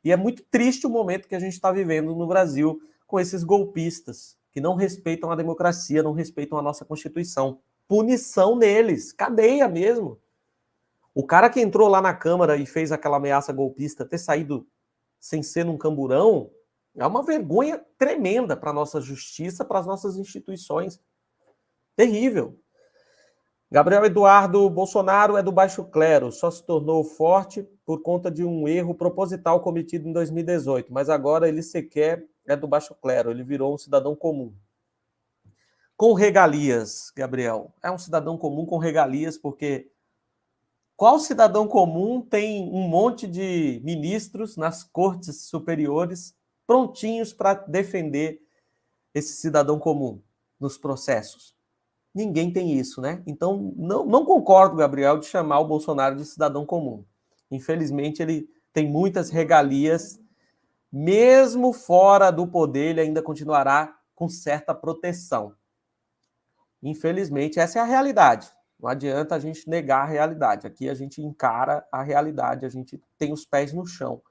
E é muito triste o momento que a gente está vivendo no Brasil com esses golpistas que não respeitam a democracia, não respeitam a nossa Constituição. Punição neles, cadeia mesmo. O cara que entrou lá na Câmara e fez aquela ameaça golpista ter saído sem ser num camburão é uma vergonha tremenda para a nossa justiça, para as nossas instituições. Terrível. Gabriel Eduardo Bolsonaro é do baixo clero, só se tornou forte por conta de um erro proposital cometido em 2018, mas agora ele sequer é do baixo clero, ele virou um cidadão comum. Com regalias, Gabriel, é um cidadão comum com regalias, porque qual cidadão comum tem um monte de ministros nas cortes superiores prontinhos para defender esse cidadão comum nos processos? Ninguém tem isso, né? Então, não concordo, Gabriel, de chamar o Bolsonaro de cidadão comum. Infelizmente, ele tem muitas regalias, mesmo fora do poder, ele ainda continuará com certa proteção. Infelizmente, essa é a realidade. Não adianta a gente negar a realidade. Aqui a gente encara a realidade, a gente tem os pés no chão.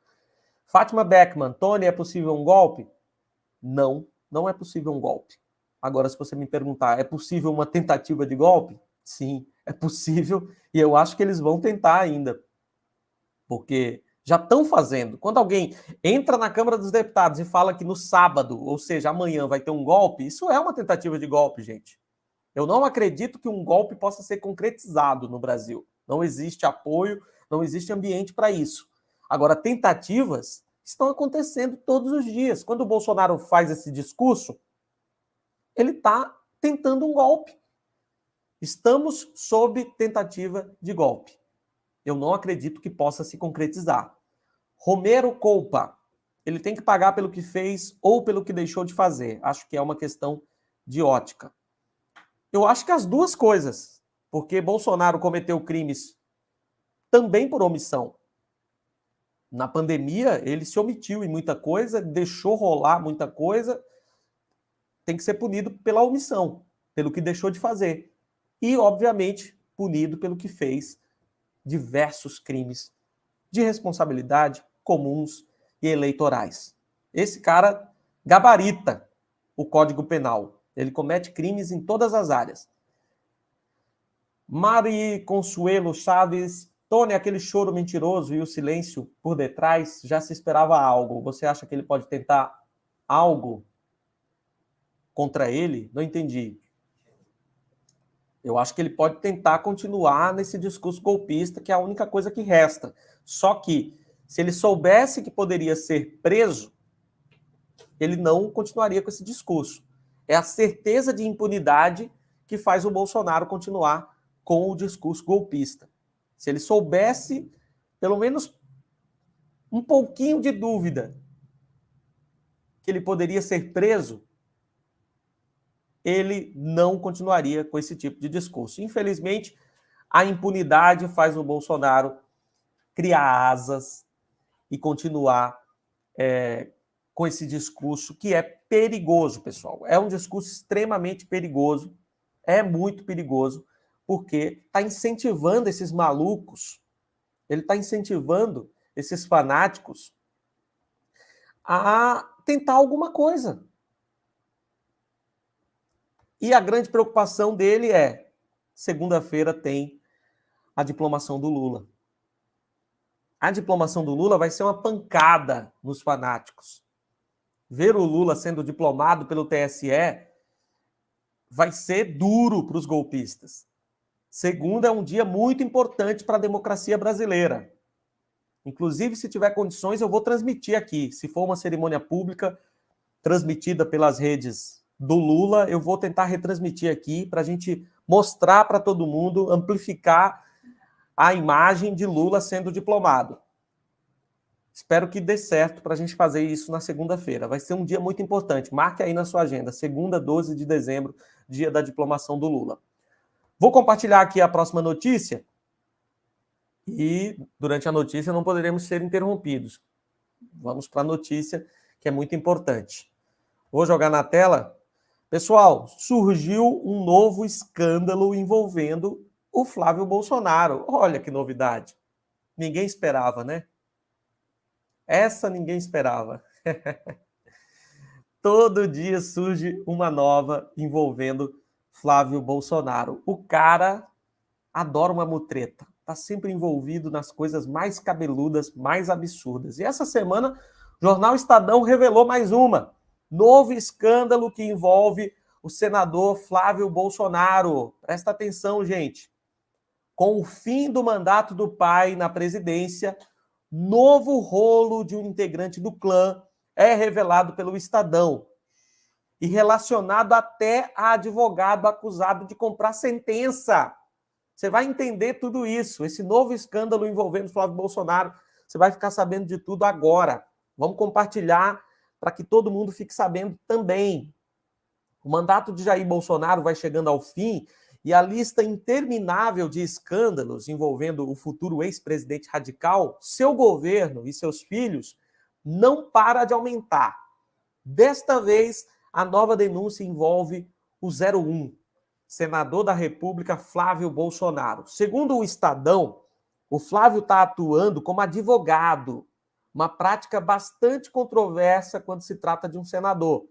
Fátima Beckman, Tony, é possível um golpe? Não, não é possível um golpe. Agora, se você me perguntar, é possível uma tentativa de golpe? Sim, é possível, e eu acho que eles vão tentar ainda, porque já estão fazendo. Quando alguém entra na Câmara dos Deputados e fala que no sábado, ou seja, amanhã, vai ter um golpe, isso é uma tentativa de golpe, gente. Eu não acredito que um golpe possa ser concretizado no Brasil. Não existe apoio, não existe ambiente para isso. Agora, tentativas estão acontecendo todos os dias. Quando o Bolsonaro faz esse discurso, ele está tentando um golpe. Estamos sob tentativa de golpe. Eu não acredito que possa se concretizar. Romero Coupa, ele tem que pagar pelo que fez ou pelo que deixou de fazer. Acho que é uma questão de ótica. Eu acho que as duas coisas, porque Bolsonaro cometeu crimes também por omissão. Na pandemia, ele se omitiu em muita coisa, deixou rolar muita coisa, tem que ser punido pela omissão, pelo que deixou de fazer. E, obviamente, punido pelo que fez diversos crimes de responsabilidade comuns e eleitorais. Esse cara gabarita o Código Penal. Ele comete crimes em todas as áreas. Mari Consuelo Chaves, Tony, aquele choro mentiroso e o silêncio por detrás, já se esperava algo. Você acha que ele pode tentar algo contra ele? Não entendi. Eu acho que ele pode tentar continuar nesse discurso golpista, que é a única coisa que resta. Só que, se ele soubesse que poderia ser preso, ele não continuaria com esse discurso. É a certeza de impunidade que faz o Bolsonaro continuar com o discurso golpista. Se ele soubesse, pelo menos um pouquinho de dúvida que ele poderia ser preso, ele não continuaria com esse tipo de discurso. Infelizmente, a impunidade faz o Bolsonaro criar asas e continuar com esse discurso que é perigoso, pessoal. É um discurso extremamente perigoso, é muito perigoso, porque está incentivando esses malucos, ele está incentivando esses fanáticos a tentar alguma coisa. E a grande preocupação dele é, segunda-feira tem a diplomação do Lula. A diplomação do Lula vai ser uma pancada nos fanáticos. Ver o Lula sendo diplomado pelo TSE vai ser duro para os golpistas. Segunda é um dia muito importante para a democracia brasileira. Inclusive, se tiver condições, eu vou transmitir aqui. Se for uma cerimônia pública transmitida pelas redes do Lula, eu vou tentar retransmitir aqui para a gente mostrar para todo mundo, amplificar a imagem de Lula sendo diplomado. Espero que dê certo para a gente fazer isso na segunda-feira. Vai ser um dia muito importante. Marque aí na sua agenda, segunda, 12 de dezembro, dia da diplomação do Lula. Vou compartilhar aqui a próxima notícia e durante a notícia não poderemos ser interrompidos. Vamos para a notícia, que é muito importante. Vou jogar na tela Pessoal, surgiu um novo escândalo envolvendo o Flávio Bolsonaro. Olha que novidade. Ninguém esperava, né? Essa ninguém esperava. Todo dia surge uma nova envolvendo Flávio Bolsonaro. O cara adora uma mutreta. Está sempre envolvido nas coisas mais cabeludas, mais absurdas. E essa semana, o jornal Estadão revelou mais uma. Novo escândalo que envolve o senador Flávio Bolsonaro. Presta atenção, gente. Com o fim do mandato do pai na presidência, novo rolo de um integrante do clã é revelado pelo Estadão e relacionado até a advogado acusado de comprar sentença. Você vai entender tudo isso, esse novo escândalo envolvendo Flávio Bolsonaro, você vai ficar sabendo de tudo agora. Vamos compartilhar para que todo mundo fique sabendo também. O mandato de Jair Bolsonaro vai chegando ao fim e a lista interminável de escândalos envolvendo o futuro ex-presidente radical, seu governo e seus filhos, não para de aumentar. Desta vez, a nova denúncia envolve o 01, senador da República Flávio Bolsonaro. Segundo o Estadão, o Flávio está atuando como advogado, uma prática bastante controversa quando se trata de um senador,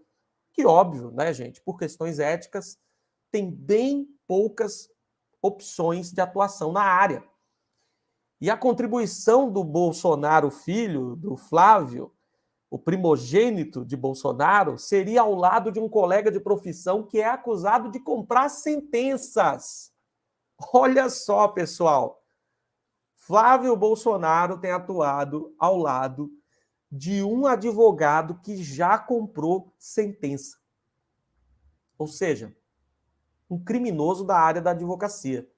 que óbvio, né, gente, por questões éticas, tem bem poucas opções de atuação na área. E a contribuição do Bolsonaro, filho do Flávio, o primogênito de Bolsonaro, seria ao lado de um colega de profissão que é acusado de comprar sentenças. Olha só, pessoal. Flávio Bolsonaro tem atuado ao lado de um advogado que já comprou sentença. Ou seja, um criminoso da área da advocacia.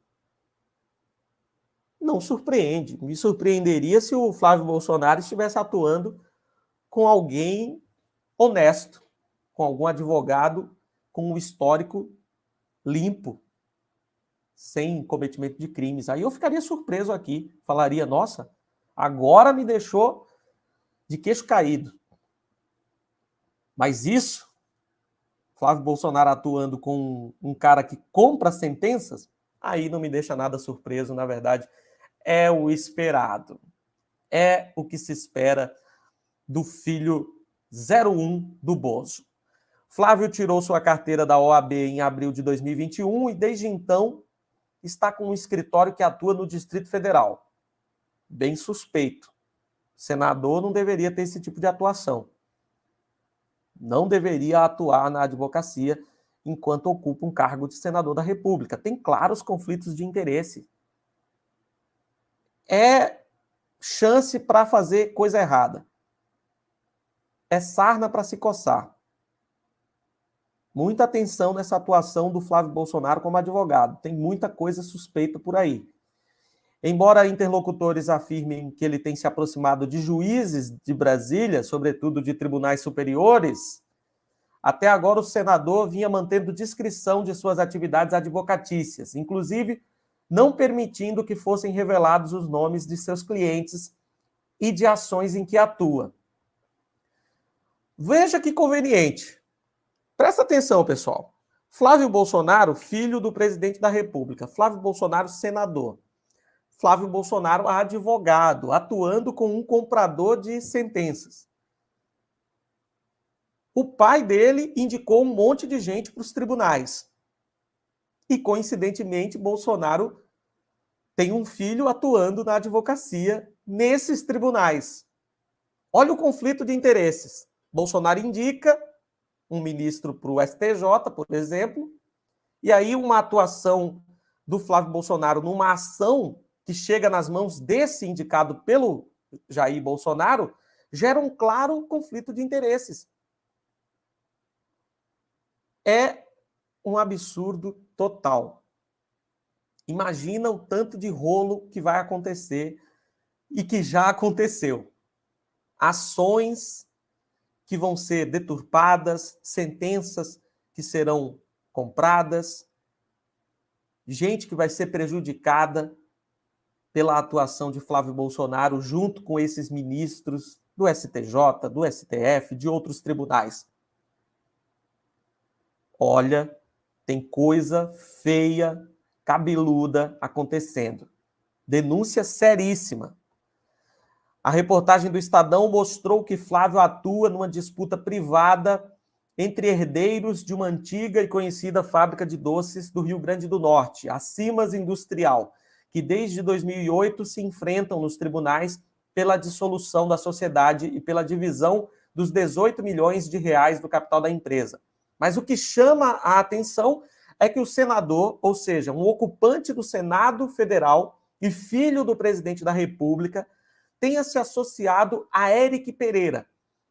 Não surpreende. Me surpreenderia se o Flávio Bolsonaro estivesse atuando com alguém honesto, com algum advogado com um histórico limpo, sem cometimento de crimes. Aí eu ficaria surpreso aqui, falaria, nossa, agora me deixou de queixo caído. Mas isso, Flávio Bolsonaro atuando com um cara que compra sentenças, aí não me deixa nada surpreso, na verdade, é o esperado. É o que se espera do filho 01 do Bozo. Flávio tirou sua carteira da OAB em abril de 2021 e, desde então, está com um escritório que atua no Distrito Federal. Bem suspeito. Senador não deveria ter esse tipo de atuação. Não deveria atuar na advocacia enquanto ocupa um cargo de senador da República. Tem claros conflitos de interesse. É chance para fazer coisa errada. É sarna para se coçar. Muita atenção nessa atuação do Flávio Bolsonaro como advogado. Tem muita coisa suspeita por aí. Embora interlocutores afirmem que ele tem se aproximado de juízes de Brasília, sobretudo de tribunais superiores, até agora o senador vinha mantendo discrição de suas atividades advocatícias, inclusive não permitindo que fossem revelados os nomes de seus clientes e de ações em que atua. Veja que conveniente. Presta atenção, pessoal. Flávio Bolsonaro, filho do presidente da República. Flávio Bolsonaro, senador. Flávio Bolsonaro, advogado, atuando com um comprador de sentenças. O pai dele indicou um monte de gente para os tribunais. E, coincidentemente, Bolsonaro tem um filho atuando na advocacia nesses tribunais. Olha o conflito de interesses. Bolsonaro indica um ministro para o STJ, por exemplo, e aí uma atuação do Flávio Bolsonaro numa ação que chega nas mãos desse indicado pelo Jair Bolsonaro gera um claro conflito de interesses. É um absurdo total. Imagina o tanto de rolo que vai acontecer e que já aconteceu. Ações que vão ser deturpadas, sentenças que serão compradas, gente que vai ser prejudicada pela atuação de Flávio Bolsonaro junto com esses ministros do STJ, do STF, de outros tribunais. olha, tem coisa feia, cabeluda acontecendo. Denúncia seríssima. A reportagem do Estadão mostrou que Flávio atua numa disputa privada entre herdeiros de uma antiga e conhecida fábrica de doces do Rio Grande do Norte, a Simas Industrial, que desde 2008 se enfrentam nos tribunais pela dissolução da sociedade e pela divisão dos 18 milhões de reais do capital da empresa. Mas o que chama a atenção é que o senador, ou seja, um ocupante do Senado Federal e filho do presidente da República, tenha se associado a Eric Pereira,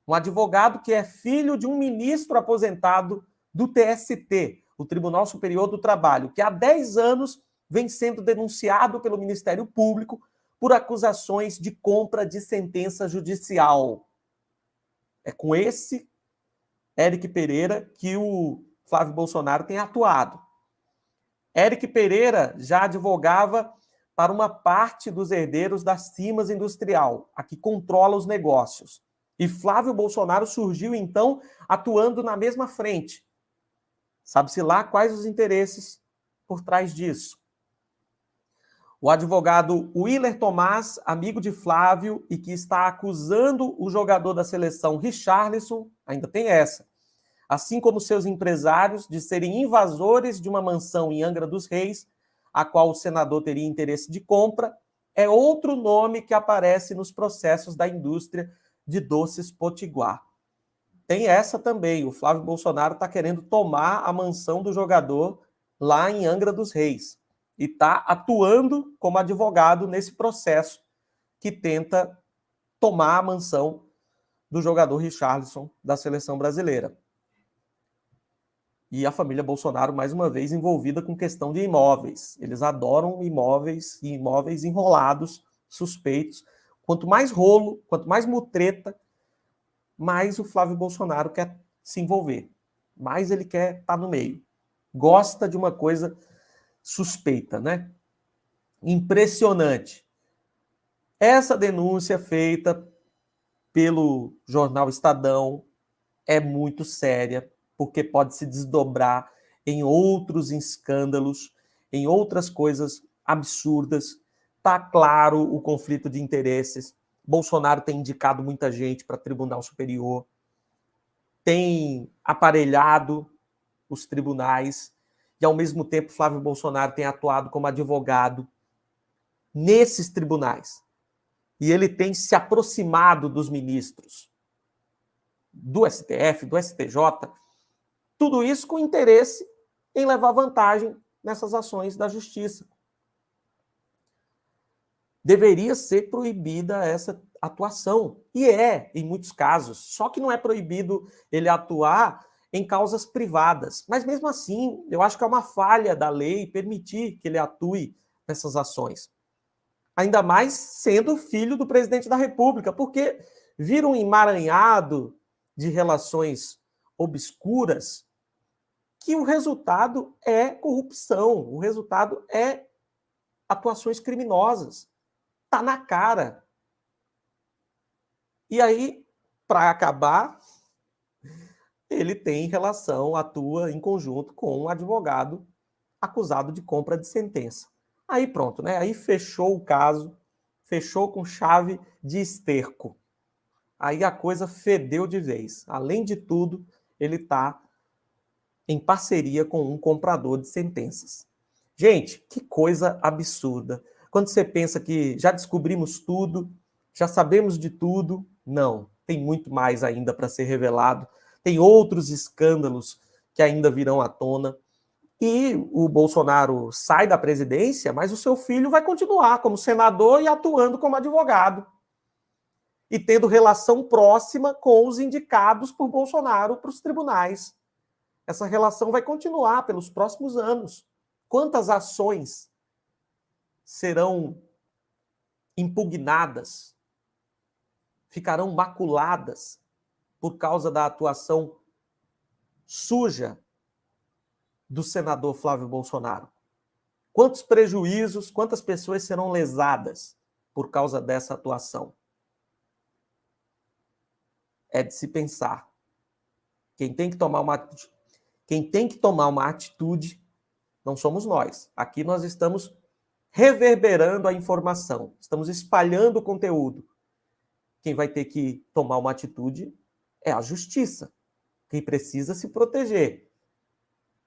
um advogado que é filho de um ministro aposentado do TST, o Tribunal Superior do Trabalho, que há 10 anos vem sendo denunciado pelo Ministério Público por acusações de compra de sentença judicial. É com esse Eric Pereira que o Flávio Bolsonaro tem atuado. Eric Pereira já advogava para uma parte dos herdeiros da Simas Industrial, a que controla os negócios. E Flávio Bolsonaro surgiu, então, atuando na mesma frente. Sabe-se lá quais os interesses por trás disso. O advogado Willer Tomás, amigo de Flávio, e que está acusando o jogador da seleção Richarlison, ainda tem essa, assim como seus empresários, de serem invasores de uma mansão em Angra dos Reis, a qual o senador teria interesse de compra, é outro nome que aparece nos processos da indústria de doces Potiguar. Tem essa também, o Flávio Bolsonaro está querendo tomar a mansão do jogador lá em Angra dos Reis e está atuando como advogado nesse processo que tenta tomar a mansão do jogador Richarlison da seleção brasileira. E a família Bolsonaro, mais uma vez, envolvida com questão de imóveis. Eles adoram imóveis e imóveis enrolados, suspeitos. Quanto mais rolo, quanto mais mutreta, mais o Flávio Bolsonaro quer se envolver. Mais ele quer estar no meio. Gosta de uma coisa suspeita, né? Impressionante. Essa denúncia feita pelo jornal Estadão é muito séria, porque pode se desdobrar em outros escândalos, em outras coisas absurdas. Está claro o conflito de interesses. Bolsonaro tem indicado muita gente para Tribunal Superior, tem aparelhado os tribunais, e ao mesmo tempo Flávio Bolsonaro tem atuado como advogado nesses tribunais. E ele tem se aproximado dos ministros, do STF, do STJ, tudo isso com interesse em levar vantagem nessas ações da justiça. Deveria ser proibida essa atuação, e é, em muitos casos, só que não é proibido ele atuar em causas privadas, mas mesmo assim, eu acho que é uma falha da lei permitir que ele atue nessas ações. Ainda mais sendo filho do presidente da República, porque vira um emaranhado de relações obscuras que o resultado é corrupção, o resultado é atuações criminosas. Está na cara. E aí, para acabar, ele tem relação, atua em conjunto com um advogado acusado de compra de sentença. Aí pronto, né? Aí fechou o caso, fechou com chave de esterco. Aí a coisa fedeu de vez. Além de tudo, ele está em parceria com um comprador de sentenças. Gente, que coisa absurda. Quando você pensa que já descobrimos tudo, já sabemos de tudo, não, tem muito mais ainda para ser revelado, tem outros escândalos que ainda virão à tona, e o Bolsonaro sai da presidência, mas o seu filho vai continuar como senador e atuando como advogado, e tendo relação próxima com os indicados por Bolsonaro para os tribunais. Essa relação vai continuar pelos próximos anos. Quantas ações serão impugnadas, ficarão maculadas por causa da atuação suja do senador Flávio Bolsonaro? Quantos prejuízos, quantas pessoas serão lesadas por causa dessa atuação? É de se pensar. Quem tem que tomar Quem tem que tomar uma atitude não somos nós. Aqui nós estamos reverberando a informação, estamos espalhando o conteúdo. Quem vai ter que tomar uma atitude é a justiça, quem precisa se proteger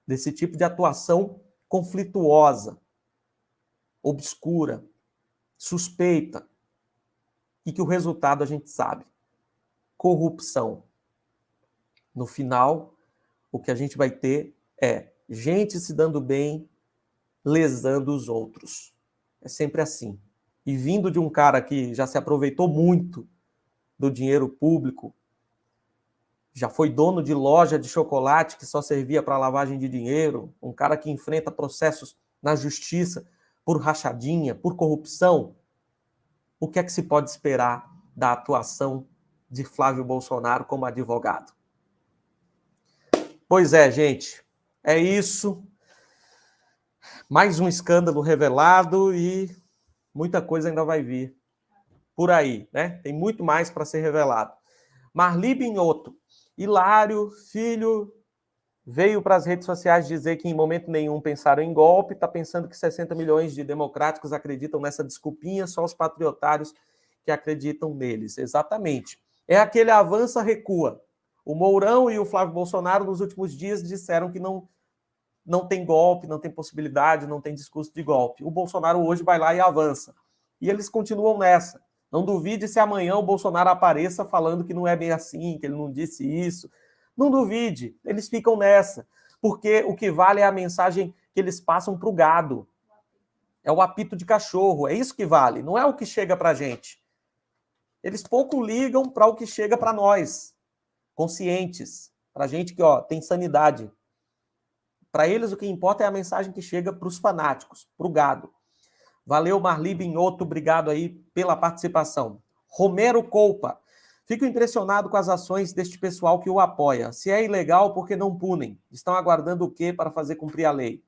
desse tipo de atuação conflituosa, obscura, suspeita, e que o resultado a gente sabe: corrupção. No final, o que a gente vai ter é gente se dando bem, lesando os outros. É sempre assim. E vindo de um cara que já se aproveitou muito do dinheiro público, já foi dono de loja de chocolate que só servia para lavagem de dinheiro, um cara que enfrenta processos na justiça por rachadinha, por corrupção, o que é que se pode esperar da atuação de Flávio Bolsonaro como advogado? Pois é, gente, é isso. Mais um escândalo revelado e muita coisa ainda vai vir por aí, né? Tem muito mais para ser revelado. Marli Binhoto, Hilário, filho, veio para as redes sociais dizer que em momento nenhum pensaram em golpe, está pensando que 60 milhões de democráticos acreditam nessa desculpinha, só os patriotários que acreditam neles. Exatamente. É aquele avança-recua. O Mourão e o Flávio Bolsonaro, nos últimos dias, disseram que não tem golpe, não tem possibilidade, não tem discurso de golpe. O Bolsonaro hoje vai lá e avança. E eles continuam nessa. Não duvide se amanhã o Bolsonaro apareça falando que não é bem assim, que ele não disse isso. Não duvide, eles ficam nessa. Porque o que vale é a mensagem que eles passam para o gado. É o apito de cachorro, é isso que vale, não é o que chega para a gente. Eles pouco ligam para o que chega para nós, conscientes, para a gente que tem sanidade. Para eles o que importa é a mensagem que chega para os fanáticos, para o gado. Valeu, Marli Binhoto, obrigado aí pela participação. Romero Coupa, fico impressionado com as ações deste pessoal que o apoia. Se é ilegal, por que não punem? Estão aguardando o quê para fazer cumprir a lei?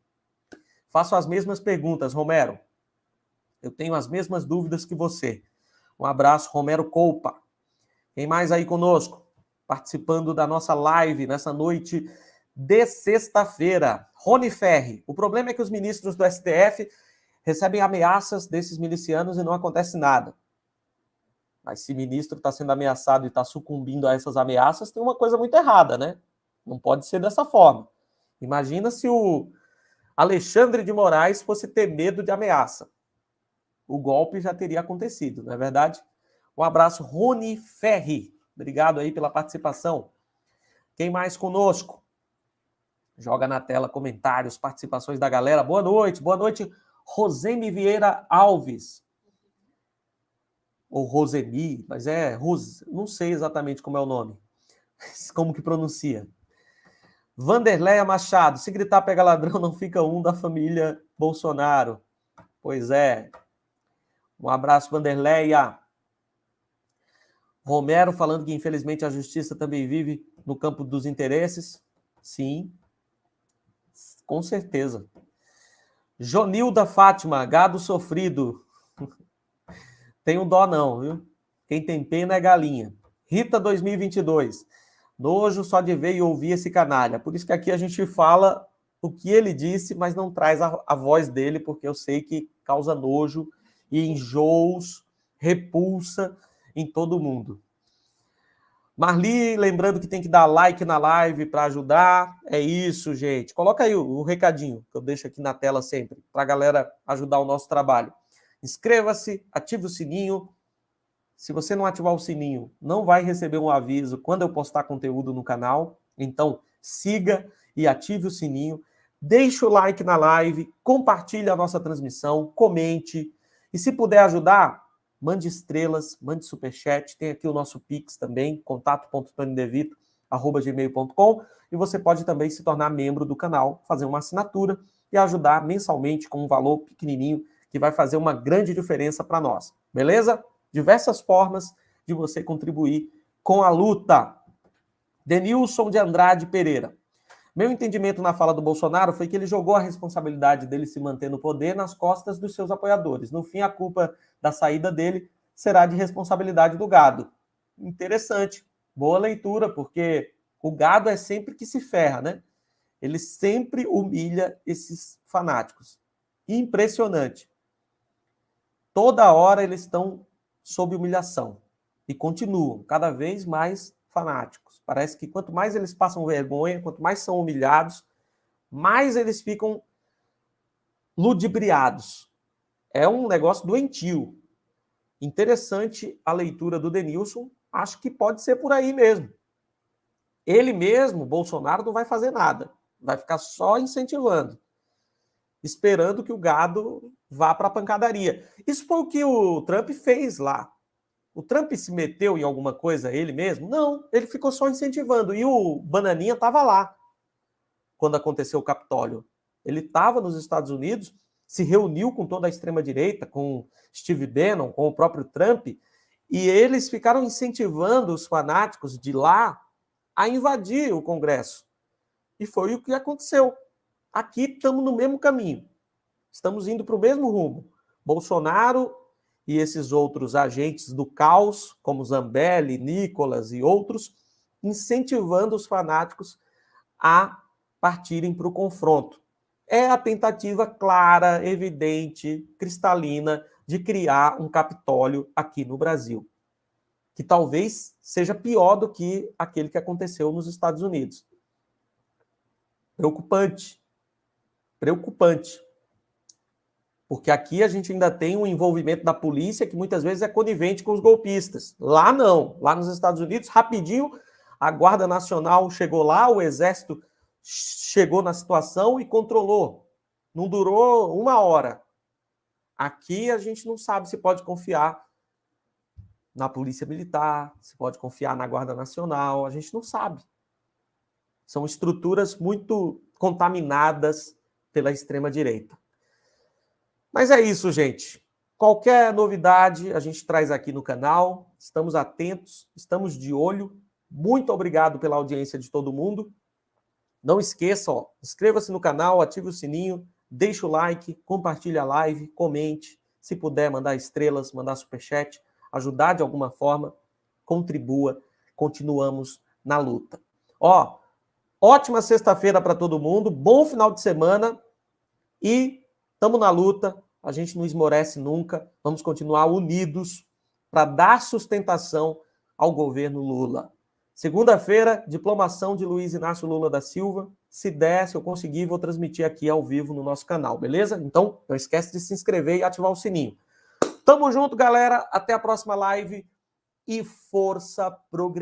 Faço as mesmas perguntas, Romero. Eu tenho as mesmas dúvidas que você. Um abraço, Romero Coupa. Quem mais aí conosco? Participando da nossa live nessa noite de sexta-feira. Rony Ferri. O problema é que os ministros do STF recebem ameaças desses milicianos e não acontece nada. Mas se ministro está sendo ameaçado e está sucumbindo a essas ameaças, tem uma coisa muito errada, né? Não pode ser dessa forma. Imagina se o Alexandre de Moraes fosse ter medo de ameaça. O golpe já teria acontecido, não é verdade? Um abraço, Rony Ferri. Obrigado aí pela participação. Quem mais conosco? Joga na tela comentários, participações da galera. Boa noite, Rosemi Vieira Alves. Ou Rosemi, mas não sei exatamente como é o nome. Como que pronuncia? Vanderleia Machado, se gritar pega ladrão, não fica um da família Bolsonaro. Pois é. Um abraço, Vanderleia. Romero falando que, infelizmente, a justiça também vive no campo dos interesses. Sim, com certeza. Jonilda Fátima, gado sofrido. Tem um dó não, viu? Quem tem pena é galinha. Rita 2022. Nojo só de ver e ouvir esse canalha. Por isso que aqui a gente fala o que ele disse, mas não traz a voz dele, porque eu sei que causa nojo e enjoos, repulsa em todo mundo. Marli, lembrando que tem que dar like na live para ajudar. É isso, gente. Coloca aí o recadinho que eu deixo aqui na tela sempre, para a galera ajudar o nosso trabalho. Inscreva-se, ative o sininho. Se você não ativar o sininho, não vai receber um aviso quando eu postar conteúdo no canal. Então, siga e ative o sininho. Deixe o like na live, compartilhe a nossa transmissão, comente. E se puder ajudar, mande estrelas, mande superchat. Tem aqui o nosso Pix também, contato.tonidevito@gmail.com. E você pode também se tornar membro do canal, fazer uma assinatura e ajudar mensalmente com um valor pequenininho que vai fazer uma grande diferença para nós. Beleza? Diversas formas de você contribuir com a luta. Denilson de Andrade Pereira. Meu entendimento na fala do Bolsonaro foi que ele jogou a responsabilidade dele se manter no poder nas costas dos seus apoiadores. No fim, a culpa da saída dele será de responsabilidade do gado. Interessante. Boa leitura, porque o gado é sempre que se ferra, né? Ele sempre humilha esses fanáticos. Impressionante. Toda hora eles estão sob humilhação. E continuam cada vez mais fanáticos. Parece que quanto mais eles passam vergonha, quanto mais são humilhados, mais eles ficam ludibriados. É um negócio doentio. Interessante a leitura do Denilson. Acho que pode ser por aí mesmo. Ele mesmo, Bolsonaro, não vai fazer nada. Vai ficar só incentivando, esperando que o gado vá para a pancadaria. Isso foi o que o Trump fez lá. O Trump se meteu em alguma coisa ele mesmo? Não, ele ficou só incentivando. E o Bananinha estava lá quando aconteceu o Capitólio. Ele estava nos Estados Unidos, se reuniu com toda a extrema-direita, com Steve Bannon, com o próprio Trump, e eles ficaram incentivando os fanáticos de lá a invadir o Congresso. E foi o que aconteceu. Aqui estamos no mesmo caminho. Estamos indo para o mesmo rumo. Bolsonaro e esses outros agentes do caos, como Zambelli, Nicolas e outros, incentivando os fanáticos a partirem para o confronto. É a tentativa clara, evidente, cristalina de criar um Capitólio aqui no Brasil, que talvez seja pior do que aquele que aconteceu nos Estados Unidos. Preocupante. Preocupante. Porque aqui a gente ainda tem um envolvimento da polícia que muitas vezes é conivente com os golpistas. Lá não. Lá nos Estados Unidos, rapidinho, a Guarda Nacional chegou lá, o Exército chegou na situação e controlou. Não durou uma hora. Aqui a gente não sabe se pode confiar na Polícia Militar, se pode confiar na Guarda Nacional, a gente não sabe. São estruturas muito contaminadas pela extrema-direita. Mas é isso, gente. Qualquer novidade a gente traz aqui no canal. Estamos atentos, estamos de olho. Muito obrigado pela audiência de todo mundo. Não esqueça, inscreva-se no canal, ative o sininho, deixe o like, compartilhe a live, comente. Se puder, mandar estrelas, mandar superchat, ajudar de alguma forma, contribua. Continuamos na luta. Ótima sexta-feira para todo mundo, bom final de semana e estamos na luta, a gente não esmorece nunca, vamos continuar unidos para dar sustentação ao governo Lula. Segunda-feira, diplomação de Luiz Inácio Lula da Silva. Se der, se eu conseguir, vou transmitir aqui ao vivo no nosso canal, beleza? Então, não esquece de se inscrever e ativar o sininho. Tamo junto, galera. Até a próxima live e força progressiva.